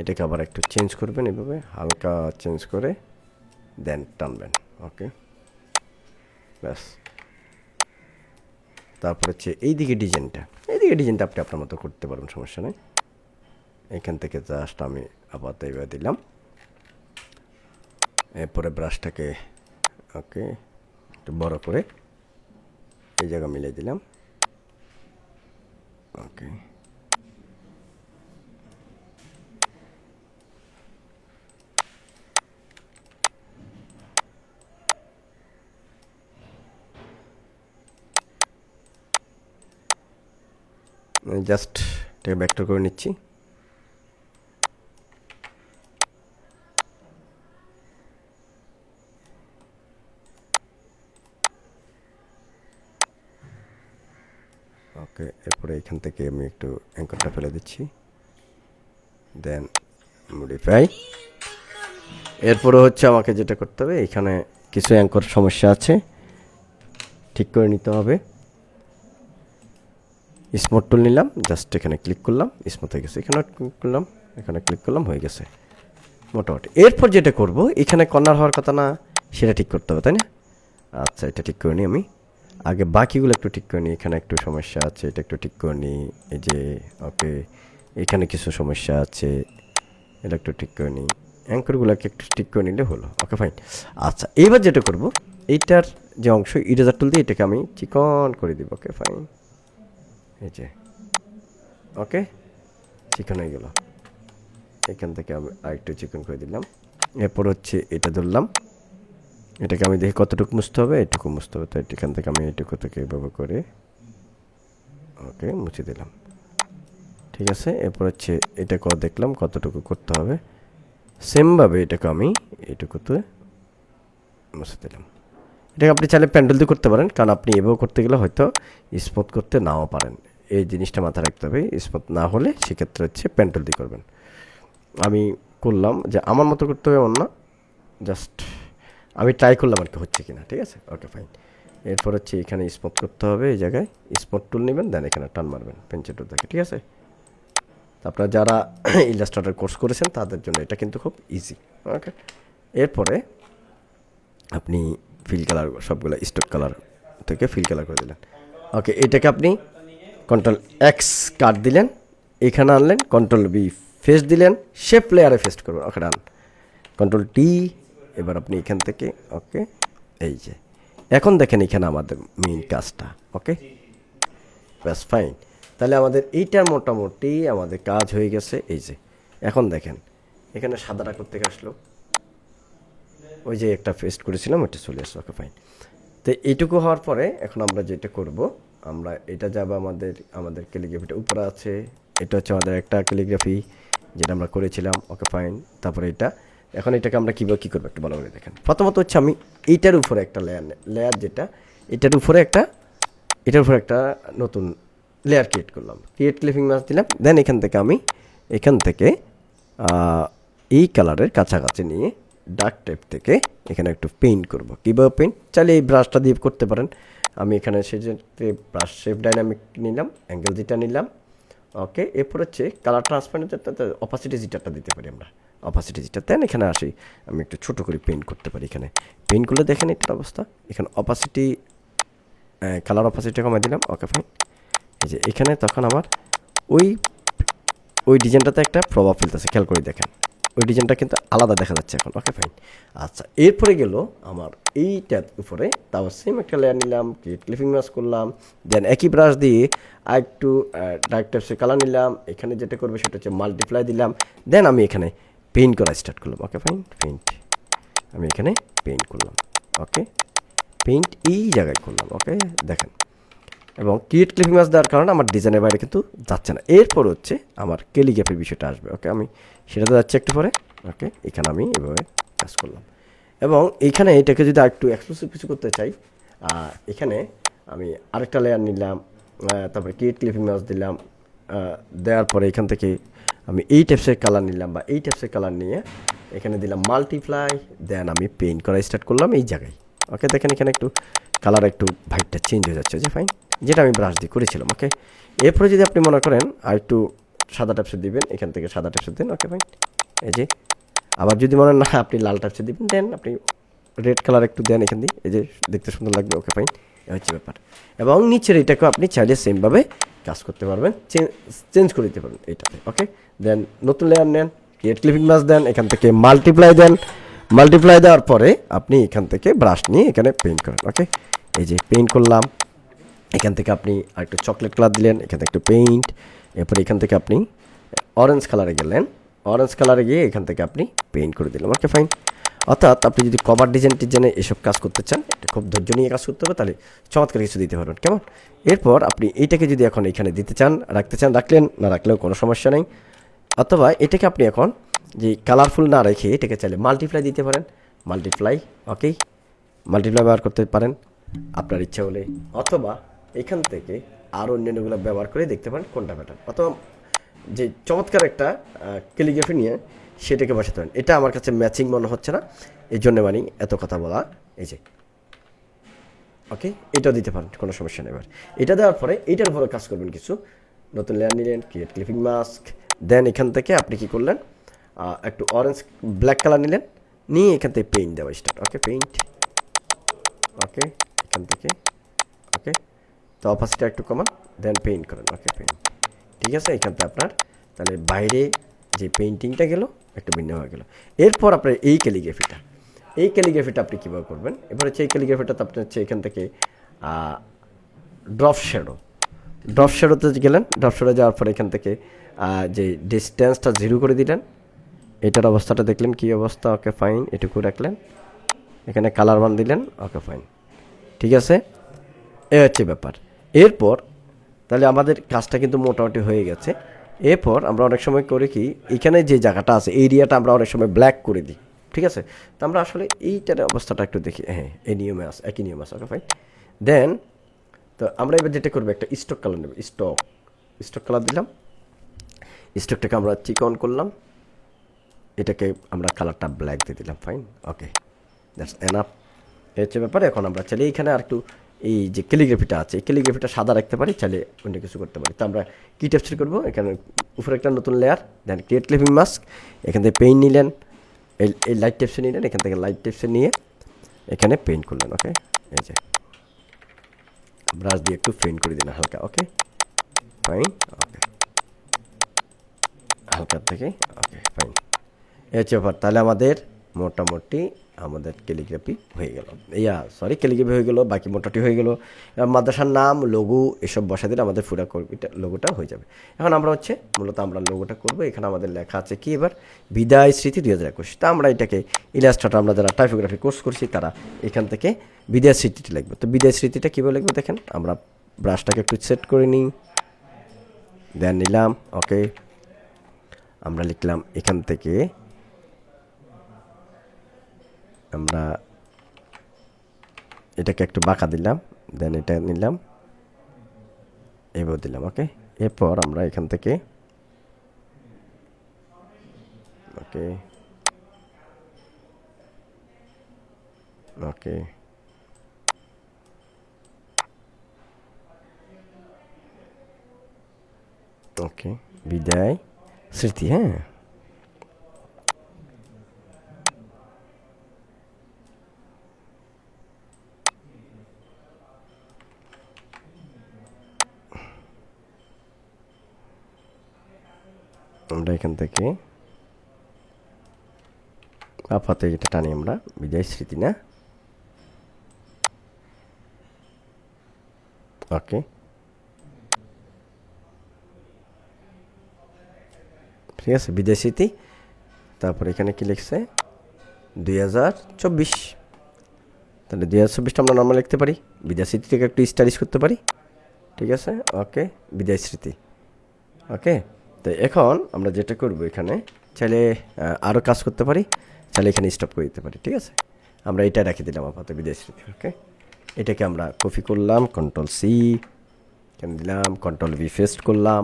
Speaker 1: এটাকে আবার একটু চেঞ্জ করবেন, এভাবে হালকা চেঞ্জ করে দেন টানবেন। ওকে, ব্যাস। তারপর হচ্ছে এইদিকে ডিজাইনটা আপনি আপনার মতো করতে পারবেন, সমস্যা নেই। এখান থেকে জাস্ট আমি আবার এইভাবে দিলাম, এরপরে ব্রাশটাকে ওকে একটু বড় করে এই জায়গা মিলিয়ে দিলাম। ওকে, জাস্ট এটাকে ব্যাকটার করে নিচ্ছি। ওকে, এরপরে এখান থেকে আমি একটু অ্যাঙ্করটা ফেলে দিচ্ছি, দেন মডিফাই। এরপরে হচ্ছে আমাকে যেটা করতে হবে, এখানে কিছু অ্যাঙ্কর সমস্যা আছে, ঠিক করে নিতে হবে। স্মুথ টুল নিলাম, জাস্ট এখানে ক্লিক করলাম, স্মুথ হয়ে গেছে। এখানে ক্লিক করলাম, এখানে ক্লিক করলাম, হয়ে গেছে মোটামুটি। এরপর যেটা করব, এখানে কর্নার হওয়ার কথা না, সেটা ঠিক করতে হবে, তাই না? আচ্ছা, এটা ঠিক করে নিই আমি আগে, বাকিগুলো একটু ঠিক করে নিই। এখানে একটু সমস্যা আছে, এটা একটু ঠিক করে নিই। এই যে ওকে, এখানে কিছু সমস্যা আছে, এটা একটু ঠিক করে নিই। অ্যাঙ্করগুলোকে একটু ঠিক করে নিলে হলো। Okay fine. আচ্ছা, এইবার যেটা করব, এইটার যে অংশ ইরেজার টুল দিয়ে এটাকে আমি চিকন করে দিব। ওকে ফাইন, এই যে ওকে চিকন হয়ে গেল। এখান থেকে আমি আরেকটু চিকন করে দিলাম। এরপর হচ্ছে এটা ধরলাম, এটাকে আমি দেখি কতটুকু মুছতে হবে, এটুকু মুছতে হবে। তো এখান থেকে আমি এইটুকু থেকে এভাবে করে ওকে মুছে দিলাম, ঠিক আছে। এরপর হচ্ছে এটাকেও দেখলাম কতটুকু করতে হবে, সেমভাবে এটাকে আমি এইটুকুতে মুছে দিলাম। এটাকে আপনি চাইলে প্যান্ডেল দিয়ে করতে পারেন, কারণ আপনি এভাবে করতে গেলে হয়তো স্মুথ করতে নাও পারেন। এই জিনিসটা মাথায় রাখতে হবে, স্মুথ না হলে সেক্ষেত্রে হচ্ছে প্যান্ডেল দিয়ে করবেন। আমি করলাম যে আমার মতো করতে হবে এমন না, জাস্ট আমি ট্রাই করলাম আর কি হচ্ছে কিনা, ঠিক আছে। Okay fine. এরপর হচ্ছে এখানে স্মুথ করতে হবে, এই জায়গায় স্মুথ টুল নেবেন, দেন এখানে টান মারবেন পেন্সিল টুল থেকে, ঠিক আছে। আপনারা যারা ইলাস্ট্রেটর কোর্স করেছেন তাদের জন্য এটা কিন্তু খুব ইজি। ওকে, এরপরে আপনি ফিল কালার সবগুলো স্টক কালার থেকে ফিল কালার করে দিলেন। ওকে, এটাকে আপনি কন্ট্রোল এক্স কাট দিলেন, এখানে আনলেন, কন্ট্রোল বি ফেস দিলেন, শেপ লেয়ারে ফেস্ট করবেন। ওকে ডান, কন্ট্রোল টি। এবার আপনি এখান থেকে ওকে, এই যে এখন দেখেন এখানে আমাদের মেইন কাজটা। ওকে, ব্যাস ফাইন। তাহলে আমাদের এইটার মোটামুটি আমাদের কাজ হয়ে গেছে। এই যে এখন দেখেন এখানে সাদাটা করতে আসলো, ওই যে একটা পেস্ট করেছিলাম ওইটা চলে আসলো। Okay fine. তো এইটুকু হওয়ার পরে এখন আমরা যেটা করব, আমরা এটা যাব আমাদের ক্যালিগ্রাফিটা উপরে আছে, এটা হচ্ছে আমাদের একটা ক্যালিগ্রাফি যেটা আমরা করেছিলাম। Okay fine. তারপরে এটা, এখন এটাকে আমরা কীভাবে কী করবো একটু ভালো করে দেখেন। প্রথমত হচ্ছে আমি এইটার উপরে একটা লেয়ার যেটা এটার উপরে একটা নতুন লেয়ার ক্রিয়েট করলাম, ক্রিয়েট ক্লিপিং মাস্ক দিলাম। দেন এখান থেকে এই কালারের কাছাকাছি নিয়ে ডার্ক টাইপ থেকে এখানে একটু পেইন্ট করব। কীভাবে পেইন্ট, চাইলে এই ব্রাশটা দিয়ে করতে পারেন। আমি এখানে সেক্ষেত্রে ব্রাশ শেপ ডাইনামিক নিলাম, অ্যাঙ্গেল যেটা নিলাম। ওকে, এরপর হচ্ছে কালার ট্রান্সপারেন্ট অপাসিটি জিটারটা দিতে পারি আমরা। অপাসিটি যেটা দেন এখানে আসি, আমি একটু ছোটো করে পেইন্ট করতে পারি। এখানে পেইন্ট করলে দেখেন এটার অবস্থা, এখানে অপাসিটি কালার অপাসিটি কমাই দিলাম, ওকে ফাইন। এই যে এখানে তখন আমার ওই ওই ডিজাইনটাতে একটা প্রভাব ফেলতেছে, খেয়াল করে দেখেন ওই ডিজাইনটা কিন্তু আলাদা দেখা যাচ্ছে এখন, ওকে ফাইন। আচ্ছা, এরপরে গেল আমার এইটার উপরে, তাও সেম একটা লেয়ার নিলাম, ক্লিপিং মাস্ক করলাম, দেন একই ব্রাশ দিয়ে আর একটু ডার্ক টাইপসের কালার নিলাম। এখানে যেটা করবে সেটা হচ্ছে মাল্টিপ্লাই দিলাম, দেন আমি এখানে পেইন্ট করা স্টার্ট করলাম, ওকে ফাইন। পেইন্ট আমি এখানে পেইন্ট করলাম, ওকে পেইন্ট এই জায়গায় করলাম, ওকে দেখেন। এবং ক্রিয়েট ক্লিপিং মাস্ক দেওয়ার কারণে আমার ডিজাইনের বাইরে কিন্তু যাচ্ছে না। এরপর হচ্ছে আমার ক্যালিগ্রাফির বিষয়টা আসবে, ওকে আমি সেটাতে যাচ্ছি একটু পরে, ওকে এখানে আমি এভাবে কাজ করলাম। এবং এইখানে এটাকে যদি আরেকটু এক্সক্লুসিভ কিছু করতে চাই, এখানে আমি আরেকটা লেয়ার নিলাম, তারপরে ক্রিয়েট ক্লিপিং মাস্ক দিলাম, দেওয়ার পরে এখান থেকে আমি এই টাইপসের কালার নিলাম বা এই টাইপসের কালার নিয়ে এখানে দিলাম মাল্টিপ্লাই, দেন আমি পেইন্ট করা স্টার্ট করলাম এই জায়গায়, ওকে দেখেন এখানে একটু কালার একটু ভাইটটা চেঞ্জ হয়ে যাচ্ছে, যে ফাইন, যেটা আমি ব্রাশ দিয়ে করেছিলাম, ওকে। এরপরে যদি আপনি মনে করেন আর একটু সাদা টাইপসের দিবেন, এখান থেকে সাদা টাইপসের দেন, ওকে ফাইন। এই যে আবার যদি মনে না আপনি লাল টাইপসের দিবেন, দেন আপনি রেড কালার একটু দেন এখান দিয়ে, এই যে দেখতে সুন্দর লাগবে, ওকে ফাইন। এ হচ্ছে ব্যাপার। এবং নিচের এটাকেও আপনি চাইলে সেমভাবে কাজ করতে পারবেন, চেঞ্জ করে দিতে পারবেন এইটাতে, ওকে। দেন নতুন লেয়ার নেন, ক্রিয়েট ক্লিপিং মাস্ক দেন, এখান থেকে মাল্টিপ্লাই দেন, মাল্টিপ্লাই দেওয়ার পরে আপনি এখান থেকে ব্রাশ নিয়ে এখানে পেইন্ট করেন, ওকে। এই যে পেইন্ট করলাম, এখান থেকে আপনি আরেকটু চকলেট কালার দিলেন, এখান থেকে একটু পেইন্ট, এরপরে এখান থেকে আপনি অরেঞ্জ কালারে গেলেন, অরেঞ্জ কালারে গিয়ে এখান থেকে আপনি পেইন্ট করে দিলেন, ওকে ফাইন। অর্থাৎ আপনি যদি কভার ডিজাইনে এসব কাজ করতে চান, এটা খুব ধৈর্য নিয়ে কাজ করতে হবে, তাহলে চমৎকার কিছু দিতে পারবেন, কেমন। এরপর আপনি এইটাকে যদি এখন এখানে দিতে চান, রাখতে চান রাখলেন, না রাখলেও কোনো সমস্যা নেই। অথবা এটাকে আপনি এখন যে কালারফুল না রেখে এটাকে চাইলে মাল্টিপ্লাই দিতে পারেন, মাল্টিপ্লাই, ওকে মাল্টিপ্লাই ব্যবহার করতে পারেন আপনার ইচ্ছা হলে। অথবা এখান থেকে আরও অন্যান্যগুলো ব্যবহার করে দেখতে পারেন কোনটা বেটার, অথবা যে চমৎকার একটা ক্যালিগ্রাফি নিয়ে সেটাকে বসাতে পারেন। এটা আমার কাছে ম্যাচিং মনে হচ্ছে না, এই জন্য মানে এত কথা বলা। এই যে ওকে, এটাও দিতে পারেন, কোনো সমস্যা নেই। এবার এটা দেওয়ার পরে এইটার উপরে কাজ করবেন কিছু, নতুন লেয়ার নিলেন, ক্রিয়েট ক্লিপিং মাস্ক, দেন এখান থেকে আপনি কী করলেন, একটু অরেঞ্জ ব্ল্যাক কালার নিলেন, নিয়ে এখান থেকে পেইন্ট দেওয়া স্টার্ট, ওকে পেইন্ট, ওকে এখান থেকে, ওকে তো অপাসিটি একটু কমান, দেন পেইন্ট করেন, ওকে পেইন্ট, ঠিক আছে। এখান থেকে আপনার তাহলে বাইরে যে পেইন্টিংটা গেল একটু ভিন্ন হয়ে গেল। এরপর আপনার এই ক্যালিগ্রাফিটা আপনি কীভাবে করবেন, এবার হচ্ছে এই ক্যালিগ্রাফিটাতে আপনি হচ্ছে এখান থেকে ড্রপ শ্যাডোতে গেলেন, ড্রপ শ্যাডো যাওয়ার পরে এখান থেকে যে ডিস্টেন্সটা 0 করে দিলেন, এটার অবস্থাটা দেখলেন কী অবস্থা, ওকে ফাইন, এটুকু রাখলেন, এখানে কালার মান দিলেন, ওকে ফাইন, ঠিক আছে। এ হচ্ছে ব্যাপার। এরপর তাহলে আমাদের কাজটা কিন্তু মোটামুটি হয়ে গেছে। এরপর আমরা অনেক সময় করি কি, এখানে যে জায়গাটা আছে এরিয়াটা আমরা অনেক সময় ব্ল্যাক করে দিই, ঠিক আছে। তো আমরা আসলে এইটার অবস্থাটা একটু দেখি, হ্যাঁ এই নিয়মে আছে, একই নিয়ম আছে, ওকে ফাইন। দেন তো আমরা এবার যেটা করবো, একটা স্টক কালার নেব, স্টক কালার দিলাম, স্টকটাকে আমরা চিকন করলাম, এটাকে আমরা কালারটা ব্ল্যাক দিয়ে দিলাম, ফাইন, ওকে দ্যাটস এনাফ। এই হচ্ছে ব্যাপার। এখন আমরা চাইলে এইখানে আর একটু এই যে ক্যালিগ্রাফিটা আছে, এই ক্যালিগ্রাফিটা সাদা রাখতে পারি, চাইলে অন্য কিছু করতে পারি। তো আমরা কী টেপসেট করবো, এখানে উপরে একটা নতুন লেয়ার, দেন ক্রিয়েট ক্লিপিং মাস্ক, এখান থেকে পেইন্ট নিলেন, এই লাইট টেপসে নিলেন, এখান থেকে লাইট টেপসে নিয়ে এখানে পেইন্ট করলেন, ওকে এই যে ব্রাশ দিয়ে একটু পেইন্ট করে দিলেন হালকা, ওকে ফাইন, ওকে হালকার থেকে, ওকে ফাইন। এই হচ্ছে ব্যাপার। তাহলে আমাদের মোটামুটি আমাদের ক্যালিগ্রাফি হয়ে গেল, ক্যালিগ্রাফি হয়ে গেল, বাকি মোটামুটি হয়ে গেল। মাদ্রাসার নাম, লোগো এসব বসা দিলে আমাদের পুরো লোগোটা হয়ে যাবে। এখন আমরা হচ্ছে মূলত আমরা লোগোটা করবো, এখানে আমাদের লেখা আছে কি এবার, বিদায় স্মৃতি 2021। তা আমরা এটাকে ইলাস্ট্রেটর, আমরা যারা টাইপোগ্রাফি কোর্স করছি তারা এখান থেকে বিদায় স্মৃতিটি লিখবো। তো বিদায় স্মৃতিটা কীভাবে লিখবো দেখেন, আমরা ব্রাশটাকে একটু সেট করে নিই, দেন নিলাম, ওকে আমরা লিখলাম এখান থেকে, আমরা এটাকে একটু বাঁকা দিলাম, দেন এটা নিলাম, এবার দিলাম, ওকে। এরপর আমরা এখান থেকে, ওকে ওকে ওকে বিদায় স্মৃতি, হ্যাঁ আমরা এখান থেকে আপাতত এটা টানি আমরা, বিদায় স্মৃতি না, ওকে। ঠিক আছে, বিদায় স্মৃতি। তারপর এখানে কি লিখছে 2024, তাহলে 2024টা আমরা নর্মাল লিখতে পারি, বিদায় স্মৃতি থেকে একটু স্টাইলিশ করতে পারি। ঠিক আছে, ওকে, বিদায় স্মৃতি, ওকে। তো এখন আমরা যেটা করব, এখানে চাইলে আরও কাজ করতে পারি, চাইলে এখানে স্টপ করে দিতে পারি। ঠিক আছে, আমরা এটা রেখে দিলাম আপাতত, বিদায় স্মৃতি, ওকে। এটাকে আমরা কপি করলাম, Ctrl+C, এখানে দিলাম, Ctrl+V পেস্ট করলাম,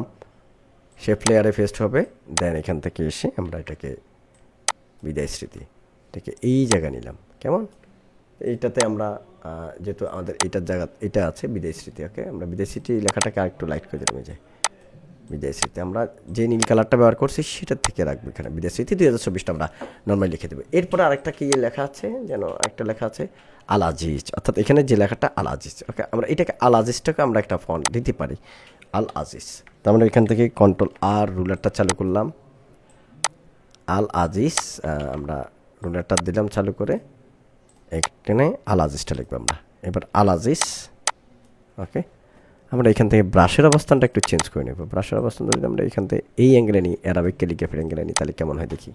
Speaker 1: শেপ লেয়ারে পেস্ট হবে। দেন এখান থেকে এসে আমরা এটাকে বিদায় স্মৃতি, এটাকে এই জায়গা নিলাম, কেমন? এইটাতে আমরা যেহেতু আমাদের এইটার জায়গা এটা আছে বিদায় স্মৃতি, ওকে। আমরা বিদায় স্মৃতি লেখাটাকে আরেকটু লাইট করে দিলাম, এই যে বিদায় স্মৃতি। আমরা যে নীল কালারটা ব্যবহার করছি সেটার থেকে রাখবো এখানে, বিদায় স্মৃতি 2024টা আমরা নর্মালি লিখে দেবো। এরপরে আরেকটা কি লেখা আছে যেন, একটা লেখা আছে আল আজিজ, অর্থাৎ এখানে যে লেখাটা আল আজিজ, ওকে। আমরা এটাকে আল আজিজটাকে আমরা একটা ফন্ট দিতে পারি, আল আজিজ। তো আমরা এখান থেকে Ctrl+R রুলারটা চালু করলাম, আল আজিজ, আমরা রুলারটা দিলাম চালু করে, এখানে আল আজিজটা লিখবো আমরা। এবার আল আজিজ, ওকে। আমরা এখান থেকে ব্রাশের অবস্থানটা একটু চেঞ্জ করে নেব। ব্রাশের অবস্থান যদি আমরা এখান থেকে এই অ্যাঙ্গেলে নিই, অ্যারাবিক ক্যালিগ্রাফির অ্যাঙ্গেলে নিই, তাহলে কেমন হয় দেখি।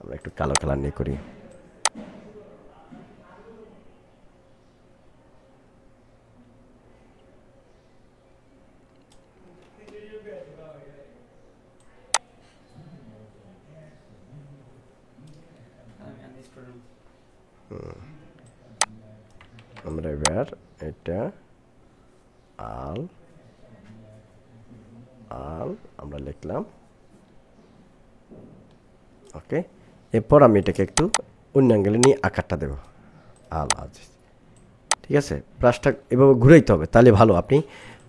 Speaker 1: আমরা একটু কালো কালার নিয়ে করি, আমরা এবার এটা আল আল আমরা লিখলাম, ওকে। এরপর আমি এটাকে একটু অন্য অ্যাঙ্গেলে নিয়ে আকারটা দেবো, আল আজিজ। ঠিক আছে, ব্রাশটা এভাবে ঘুরাইতে হবে, তাহলে ভালো, আপনি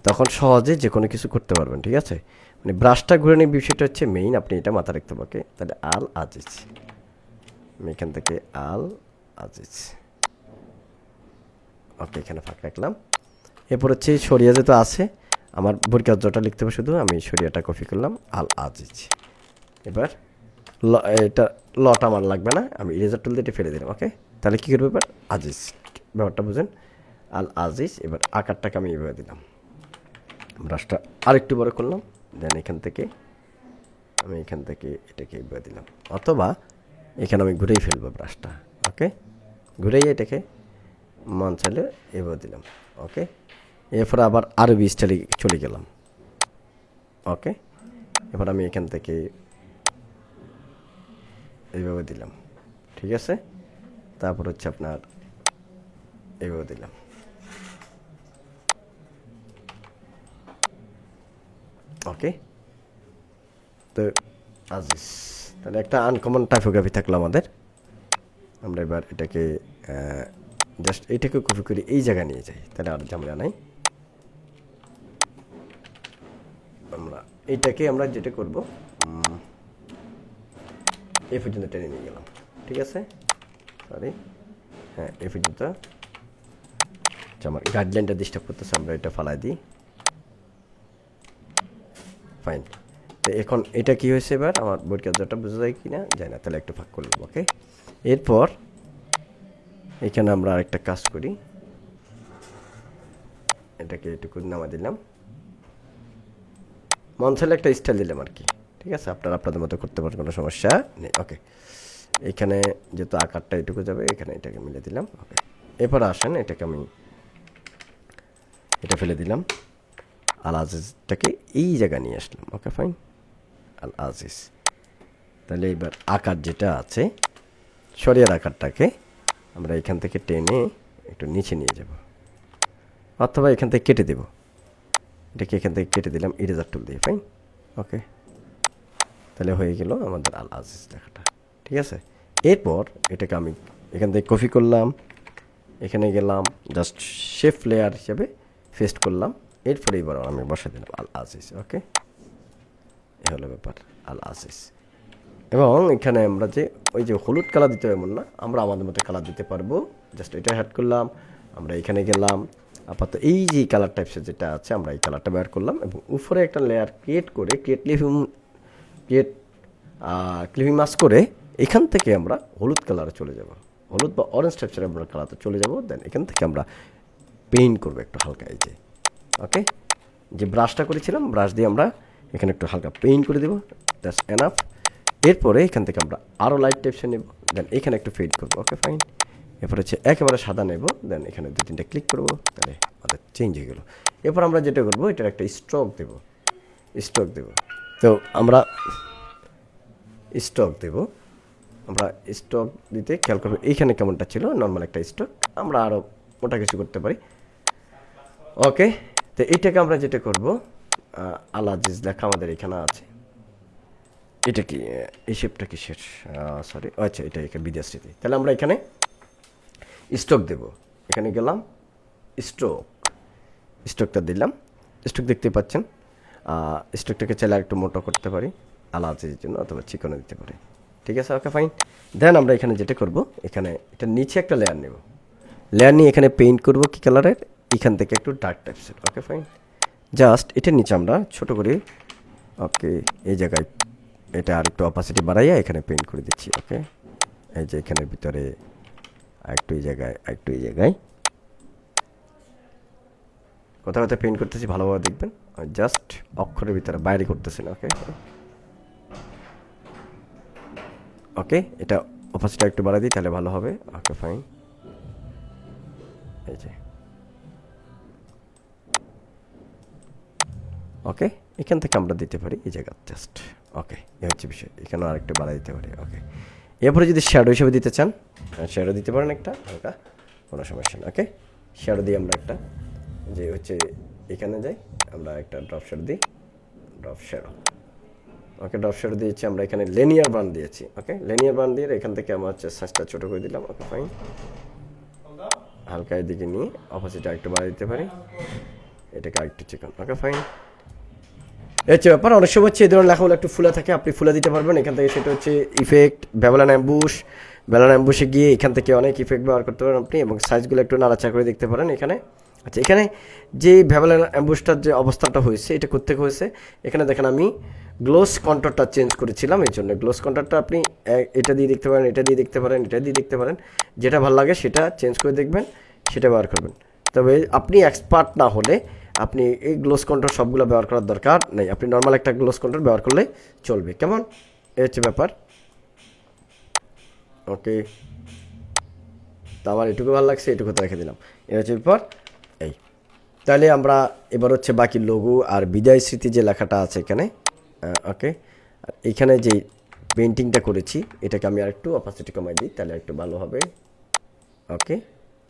Speaker 1: তখন সহজে যে কোনো কিছু করতে পারবেন। ঠিক আছে, মানে ব্রাশটা ঘুরানোর বিষয়টা হচ্ছে মেইন, আপনি এটা মাথা রাখতে হবে, ওকে। তাহলে আল আজিজ, আমি এখান থেকে আল আজিজ, ওকে, এখানে ফাঁক রাখলাম। এরপর হচ্ছে সরিয়া যেহেতু আছে, আমার বরকাজটা লিখতে হবে শুধু, আমি সরিয়াটা কপি করলাম, আল আজিজ। এবার এটা লটা আমার লাগবে না, আমি ইরেজার টুল দিয়ে ফেলে দিলাম, ওকে। তাহলে কী করবো এবার, আজিজ, ব্যাপারটা বুঝেন, আল আজিজ। এবার আকারটাকে আমি এভাবে দিলাম, ব্রাশটা আরেকটু বড় করলাম, দেন এখান থেকে আমি এটাকে এভাবে দিলাম, অথবা এখানে আমি ঘুরেই ফেলবো ব্রাশটা, ওকে। ঘুরেই এটাকে মন চাইলে এভাবে দিলাম, ওকে। এরপরে আবার আরবি স্টাইলে চলে গেলাম, ওকে। এবার আমি এখান থেকে এইভাবে দিলাম, ঠিক আছে। তারপর হচ্ছে আপনার এইভাবে দিলাম, ওকে। তো আজিজ, তাহলে একটা আনকমন টাইপোগ্রাফি থাকলো আমাদের। আমরা এবার এটাকে জাস্ট এইটাকে কপি করে এই জায়গায় নিয়ে যাই, তাহলে আর ঝামেলা নাই। আমরা এইটাকে আমরা যেটা করব, এই পর্যন্ত টেনে নিয়ে গেলাম, ঠিক আছে। সরি, হ্যাঁ, এই পর্যন্ত আমার গাইডলাইনটা ডিস্টার্ব করতেছে, আমরা এটা ফালাই দিই, ফাইন। তো এখন এটা কি হয়েছে, এবার আমার বোর্ড কাজটা বোঝা যায় কি না যায় না, তাহলে একটু ফাঁক করলাম, ওকে। এরপর এখানে আমরা আরেকটা কাজ করি, এটাকে এটুকু নামা দিলাম, মন চাইলে একটা স্টাইল দিলাম আর কি, ঠিক আছে। আপনারা আপনাদের মতো করতে পারেন, কোনো সমস্যা নেই, ওকে। এখানে যেহেতু আকারটা এটুকু যাবে, এখানে এটাকে মিলে দিলাম, ওকে। এরপর আসেন, এটাকে আমি এটা ফেলে দিলাম, আল আজিজটাকে এই জায়গায় নিয়ে আসলাম, ওকে, ফাইন, আল আজিজ। তাহলে এবার আকার যেটা আছে, শরিয়ার আকারটাকে আমরা এখান থেকে টেনে একটু নিচে নিয়ে যাব, অথবা এখান থেকে কেটে দেব, এটাকে এখান থেকে কেটে দিলাম ইরেজার টুল দিয়ে, ফাইন, ওকে। তাহলে হয়ে গেল আমাদের আল আজিজ লেখাটা, ঠিক আছে। এরপর এটাকে আমি এখান থেকে কপি করলাম, এখানে গেলাম, জাস্ট শেপ লেয়ার হিসেবে পেস্ট করলাম, এরপরে এবার আমি বসে দিলাম আল আজিজ, ওকে। এ হলো ব্যাপার, আল আজিজ। এবং এখানে আমরা যে ওই যে হলুদ কালার দিতে হবে এমন না, আমরা আমাদের মতো কালার দিতে পারবো, জাস্ট এটা হ্যাড করলাম, আমরা এখানে গেলাম, আপাতত এই যে কালার টাইপসের যেটা আছে আমরা এই কালারটা ব্যবহার করলাম, এবং উপরে একটা লেয়ার ক্রিয়েট করে ক্রিয়েট ক্লিপিং মাস্ক করে এখান থেকে আমরা হলুদ কালারে চলে যাব, হলুদ বা অরেঞ্জ টাইপসের আমরা কালারে চলে যাব। দেন এখান থেকে আমরা পেইন্ট করবো একটু হালকা, এই যে ওকে, যে ব্রাশটা করেছিলাম ব্রাশ দিয়ে আমরা এখানে একটু হালকা পেইন্ট করে দেবো, দ্যাটস এনাফ। এরপরে এখান থেকে আমরা আরও লাইট টাইপসে নেব, দেন এখানে একটু ফেড করবো, ওকে ফাইন। এরপর হচ্ছে একেবারে সাদা নেব, দেন এখানে 2-3টা ক্লিক করবো, তাহলে আমাদের চেঞ্জ হয়ে গেলো। এরপর আমরা যেটা করবো, এটার একটা স্ট্রোক দেবো, তো আমরা স্ট্রোক দেবো, আমরা স্ট্রোক দিতে খেয়াল করবো এইখানে কেমনটা ছিল নর্মাল একটা স্ট্রোক, আমরা আরও ওটা কিছু করতে পারি, ওকে। তো এইটাকে আমরা যেটা করবো, আলাজিজ লেখা আমাদের এখানে আছে, এটা কি এই শেপটা কিসের, সরি আচ্ছা এটা এখানে বিদ্যাশ্রীতে, তাহলে আমরা এখানে স্ট্রোক দেব, এখানে গেলাম স্ট্রোকটা দিলাম, স্ট্রোক দেখতে পাচ্ছেন। স্ট্রোকটাকে চাইলে একটু মোটো করতে পারি আলাজিজের জন্য, অথবা চিকনে দিতে পারি, ঠিক আছে, ওকে ফাইন। দেন আমরা এখানে যেটা করব, এখানে এটা নিচে একটা লেয়ার নেব, লেয়ার নিয়ে এখানে পেইন্ট করব কি কালারের, এখান থেকে একটু ডার্ক টাইপসের, ওকে ফাইন। জাস্ট এটার নিচে আমরা ছোট করে, ওকে, এই জায়গায় এটা আর একটু অপাসিটি বাড়াইয়া এখানে পেইন্ট করে দিচ্ছি, ওকে। এই যে এখানের ভিতরে একটু এই জায়গায় কোথাও পেইন্ট করতেছি, ভালোভাবে দেখবেন, জাস্ট অক্ষরের ভিতরে বাইরে করতেছি না, ওকে ওকে। এটা অপাসিটি একটু বাড়াই দিই, তাহলে ভালো হবে, ওকে ফাইন। এই যে ওকে, এখান থেকে আমরা দিতে পারি এই জায়গা, জাস্ট ওকে, এই হচ্ছে বিষয়, এখানেও আরেকটু বাড়াই দিতে পারি, ওকে। এরপরে যদি শ্যাডো হিসেবে দিতে চান, শ্যাডো দিতে পারেন একটা হালকা, কোনো সমস্যা না, ওকে। শ্যাডো দিয়ে আমরা একটা, যে হচ্ছে এখানে যাই, আমরা একটা ড্রপ শ্যাডো দিই, ওকে, ড্রপ শ্যাডো দিয়েছি আমরা, এখানে লিনিয়ার বার্ন দিয়েছি, ওকে। লিনিয়ার বার্ন দিয়ে এখান থেকে আমরা হচ্ছে সাইজটা ছোটো করে দিলাম, ওকে ফাইন। হালকা এদিকে নিয়ে অপোজিটে আরেকটু বাড়াই দিতে পারি, এটাকে আরেকটু চিকন, ওকে ফাইন। এর হচ্ছে ব্যাপার, অনেক সময় হচ্ছে এই ধরনের লেখাগুলো একটু ফুলা থাকে, আপনি ফুলে দিতে পারবেন এখান থেকে, সেটা হচ্ছে ইফেক্ট ব্যাবলান অ্যাম্বুশে গিয়ে এখান থেকে অনেক ইফেক্ট ব্যবহার করতে পারেন আপনি, এবং সাইজগুলো একটু নাড়াচাড়া করে দেখতে পারেন এখানে। আচ্ছা, এখানে যে ব্যাবলান অ্যাম্বুশটার যে অবস্থাটা হয়েছে, এটা করতে হয়েছে, এখানে দেখেন আমি গ্লোস কন্ট্রোলটা চেঞ্জ করেছিলাম, এই জন্য গ্লোস কন্ট্রোলটা আপনি এটা দিয়ে দেখতে পারেন, এটা দিয়ে দেখতে পারেন, যেটা ভালো লাগে সেটা চেঞ্জ করে দেখবেন, সেটা ব্যবহার করবেন। তবে আপনি এক্সপার্ট না হলে আপনি এই গ্লোস কন্ট্রোল সবগুলো ব্যবহার করার দরকার নেই, আপনি নর্মাল একটা গ্লোস কন্ট্রোল ব্যবহার করলে চলবে, কেমন, এই হচ্ছে ব্যাপার, ওকে। তো আমার এটুকু ভালো লাগছে, এটুকু তো রেখে দিলাম, এই হচ্ছে ব্যাপার, এই। তাহলে আমরা এবার হচ্ছে বাকি লোগো আর বিদায় স্মৃতি যে লেখাটা আছে এখানে, ওকে। আর এইখানে যে পেন্টিংটা করেছি, এটাকে আমি আরেকটু অপাসিটি কমাই দিই, তাহলে একটু ভালো হবে, ওকে।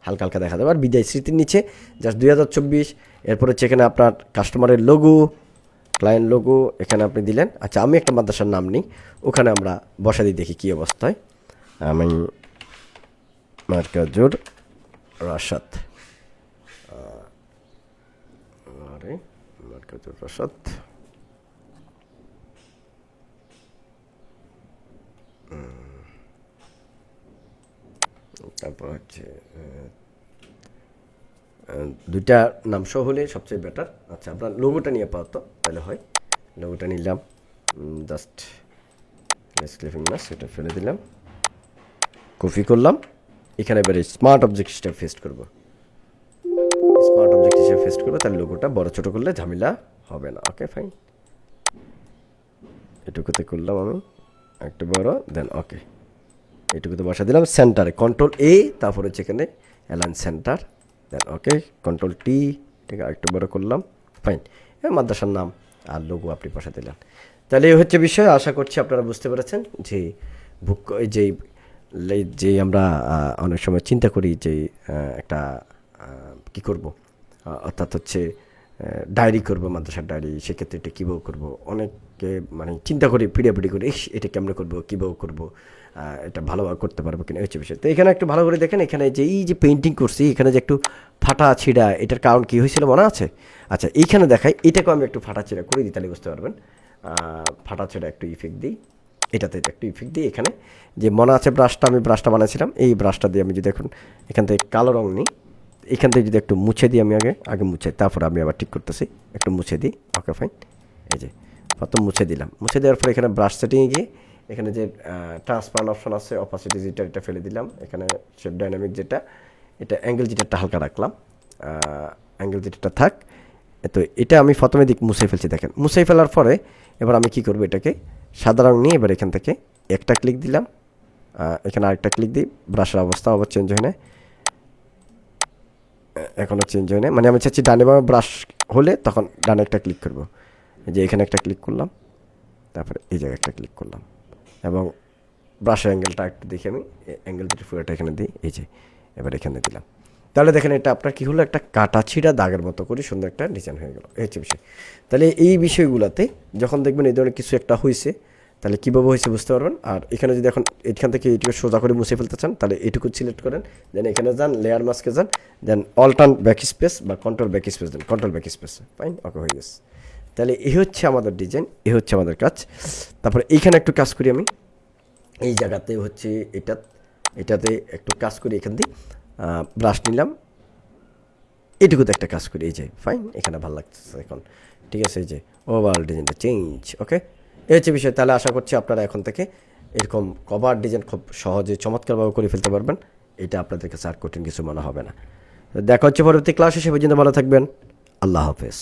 Speaker 1: হালকা হালকা দেখা যাবে। আর বিদায় স্মৃতির নিচে জাস্ট 2024, এরপর হচ্ছে এখানে আপনার কাস্টমারের লোগো, ক্লায়েন্ট লোগো এখানে আপনি দিলেন। আচ্ছা, আমি একটা মাদ্রাসার নাম নিই, ওখানে আমরা বসা দিই, দেখি কী অবস্থায়। আমি মার্কাজুর রাশাদ, তারপর হচ্ছে দুইটা নাম সহ হলে সবচেয়ে বেটার। আচ্ছা, আপনার লোগোটা নিয়ে আপাতত তাহলে হয়, লোগোটা নিলাম, জাস্ট ক্লিপিং মাস্ক এটা ফেলে দিলাম, কপি করলাম, এখানে এবারে স্মার্ট অবজেক্ট হিসেবে পেস্ট করবো, তাহলে লোগোটা বড় ছোটো করলে ঝামেলা হবে না, ওকে ফাইন। এটুকুতে করলাম আমি একটু বড়, দেন ওকে, এটুকুতে বসা দিলাম সেন্টারে, কন্ট্রোল এ, তারপর হচ্ছে এখানে অ্যালাইন সেন্টার, দেন ওকে, কন্ট্রোল টি, এটাকে আরেকটু বড় করলাম, ফাইন। মাদ্রাসার নাম আর লোগো আপনি বসা দিলেন। তাহলে এই হচ্ছে বিষয়, আশা করছি আপনারা বুঝতে পেরেছেন যে যে আমরা অনেক সময় চিন্তা করি যে একটা কী করব, অর্থাৎ হচ্ছে ডায়েরি করবো, মাদ্রাসার ডায়েরি, সেক্ষেত্রে এটা কীভাবে করবো, অনেকে মানে চিন্তা করি, পিড়াপিড়ি করি, এটা কেমন করবো, কীভাবে করবো, এটা ভালোভাবে করতে পারবো কিনা, হচ্ছে বিষয়। তো এখানে একটু ভালো করে দেখেন, এখানে যে এই যে পেন্টিং করছি, এখানে যে একটু ফাটা ছিঁড়া, এটার কারণ কী হয়েছিল মনে আছে? আচ্ছা, এইখানে দেখাই, এটাকেও আমি একটু ফাটা ছিঁড়া করে দিই, তাহলে বুঝতে পারবেন। ফাটা ছিঁড়া একটু ইফেক্ট দিই, এটাতে একটু ইফেক্ট দিই, এখানে যে মনে আছে আমি ব্রাশটা বানাইছিলাম, এই ব্রাশটা দিয়ে আমি যদি এখন এখান থেকে কালো রঙ নিই, এখান থেকে যদি একটু মুছে দিই, আমি আগে মুছে, তারপর আমি আবার ঠিক করতেছি, একটু মুছে দিই, ওকে ফাইন। এই যে প্রথম মুছে দিলাম, মুছে দেওয়ার পরে এখানে ব্রাশ সেটিংয়ে গিয়ে এখানে যে ট্রান্সপারেন্ট অপশন আছে, অপাসিটি যেটা এটা ফেলে দিলাম, এখানে শেপ ডাইনামিক যেটা, এটা অ্যাঙ্গেল যেটা হালকা রাখলাম, অ্যাঙ্গেল যেটা থাক। তো এটা আমি প্রথমে দিক মুছে ফেলছি, দেখেন মুছে ফেলার পরে এবার আমি কি করব, এটাকে সাদা রং নিয়ে এবার এখান থেকে একটা ক্লিক দিলাম, এখানে আরেকটা ক্লিক দিই, ব্রাশের অবস্থা আবার চেঞ্জ হয় না, এখনও চেঞ্জ হয় না, মানে আমি চাচ্ছি ডানে বামে ব্রাশ হলে তখন ডানে একটা ক্লিক করব, যে এখানে একটা ক্লিক করলাম, তারপরে এই জায়গায় একটা ক্লিক করলাম, এবং ব্রাশের অ্যাঙ্গেলটা একটু দেখি, আমি অ্যাঙ্গেল যেটা পুরোটা এখানে দিই, এই যে এবার এখানে দিলাম। তাহলে দেখেন এটা আপনার কী হলো, একটা কাটা ছিঁড়া দাগের মতো করে সুন্দর একটা ডিজাইন হয়ে গেল, এই হচ্ছে বিষয়। তাহলে এই বিষয়গুলোতে যখন দেখবেন এই ধরনের কিছু একটা হয়েছে, তাহলে কীভাবে হয়েছে বুঝতে পারবেন। আর এখানে যদি এখন এখান থেকে এইটুকু সোজা করে মুছে ফেলতে চান, তাহলে এইটুকু সিলেক্ট করেন, দেন এখানে যান, লেয়ার মাস্কে যান, দেন অল্টার্ন ব্যাক স্পেস বা কন্ট্রোল ব্যাক স্পেস দেন, কন্ট্রোল ব্যাক স্পেস, ফাইন, ওকে হয়ে গেছে। তাহলে এই হচ্ছে আমাদের ডিজাইন, এই হচ্ছে আমাদের কাজ। তারপরে এইখানে একটু কাজ করি আমি, এই জায়গাতে হচ্ছে এটাতে একটু কাজ করি, এখান দিয়ে ব্রাশ নিলাম, এটুকুতে একটা কাজ করি, এই যে ফাইন, এখানে ভালো লাগতেছে এখন, ঠিক আছে, এই যে ওভারঅল ডিজাইনটা চেঞ্জ, ওকে, এই হচ্ছে বিষয়। তাহলে আশা করছি আপনারা এখন থেকে এরকম কভার ডিজাইন খুব সহজে চমৎকারভাবে করে ফেলতে পারবেন, এটা আপনাদের কাছে আর কঠিন কিছু মনে হবে না। দেখা হচ্ছে পরবর্তী ক্লাসে, সে পর্যন্ত ভালো থাকবেন, আল্লাহ হাফেজ।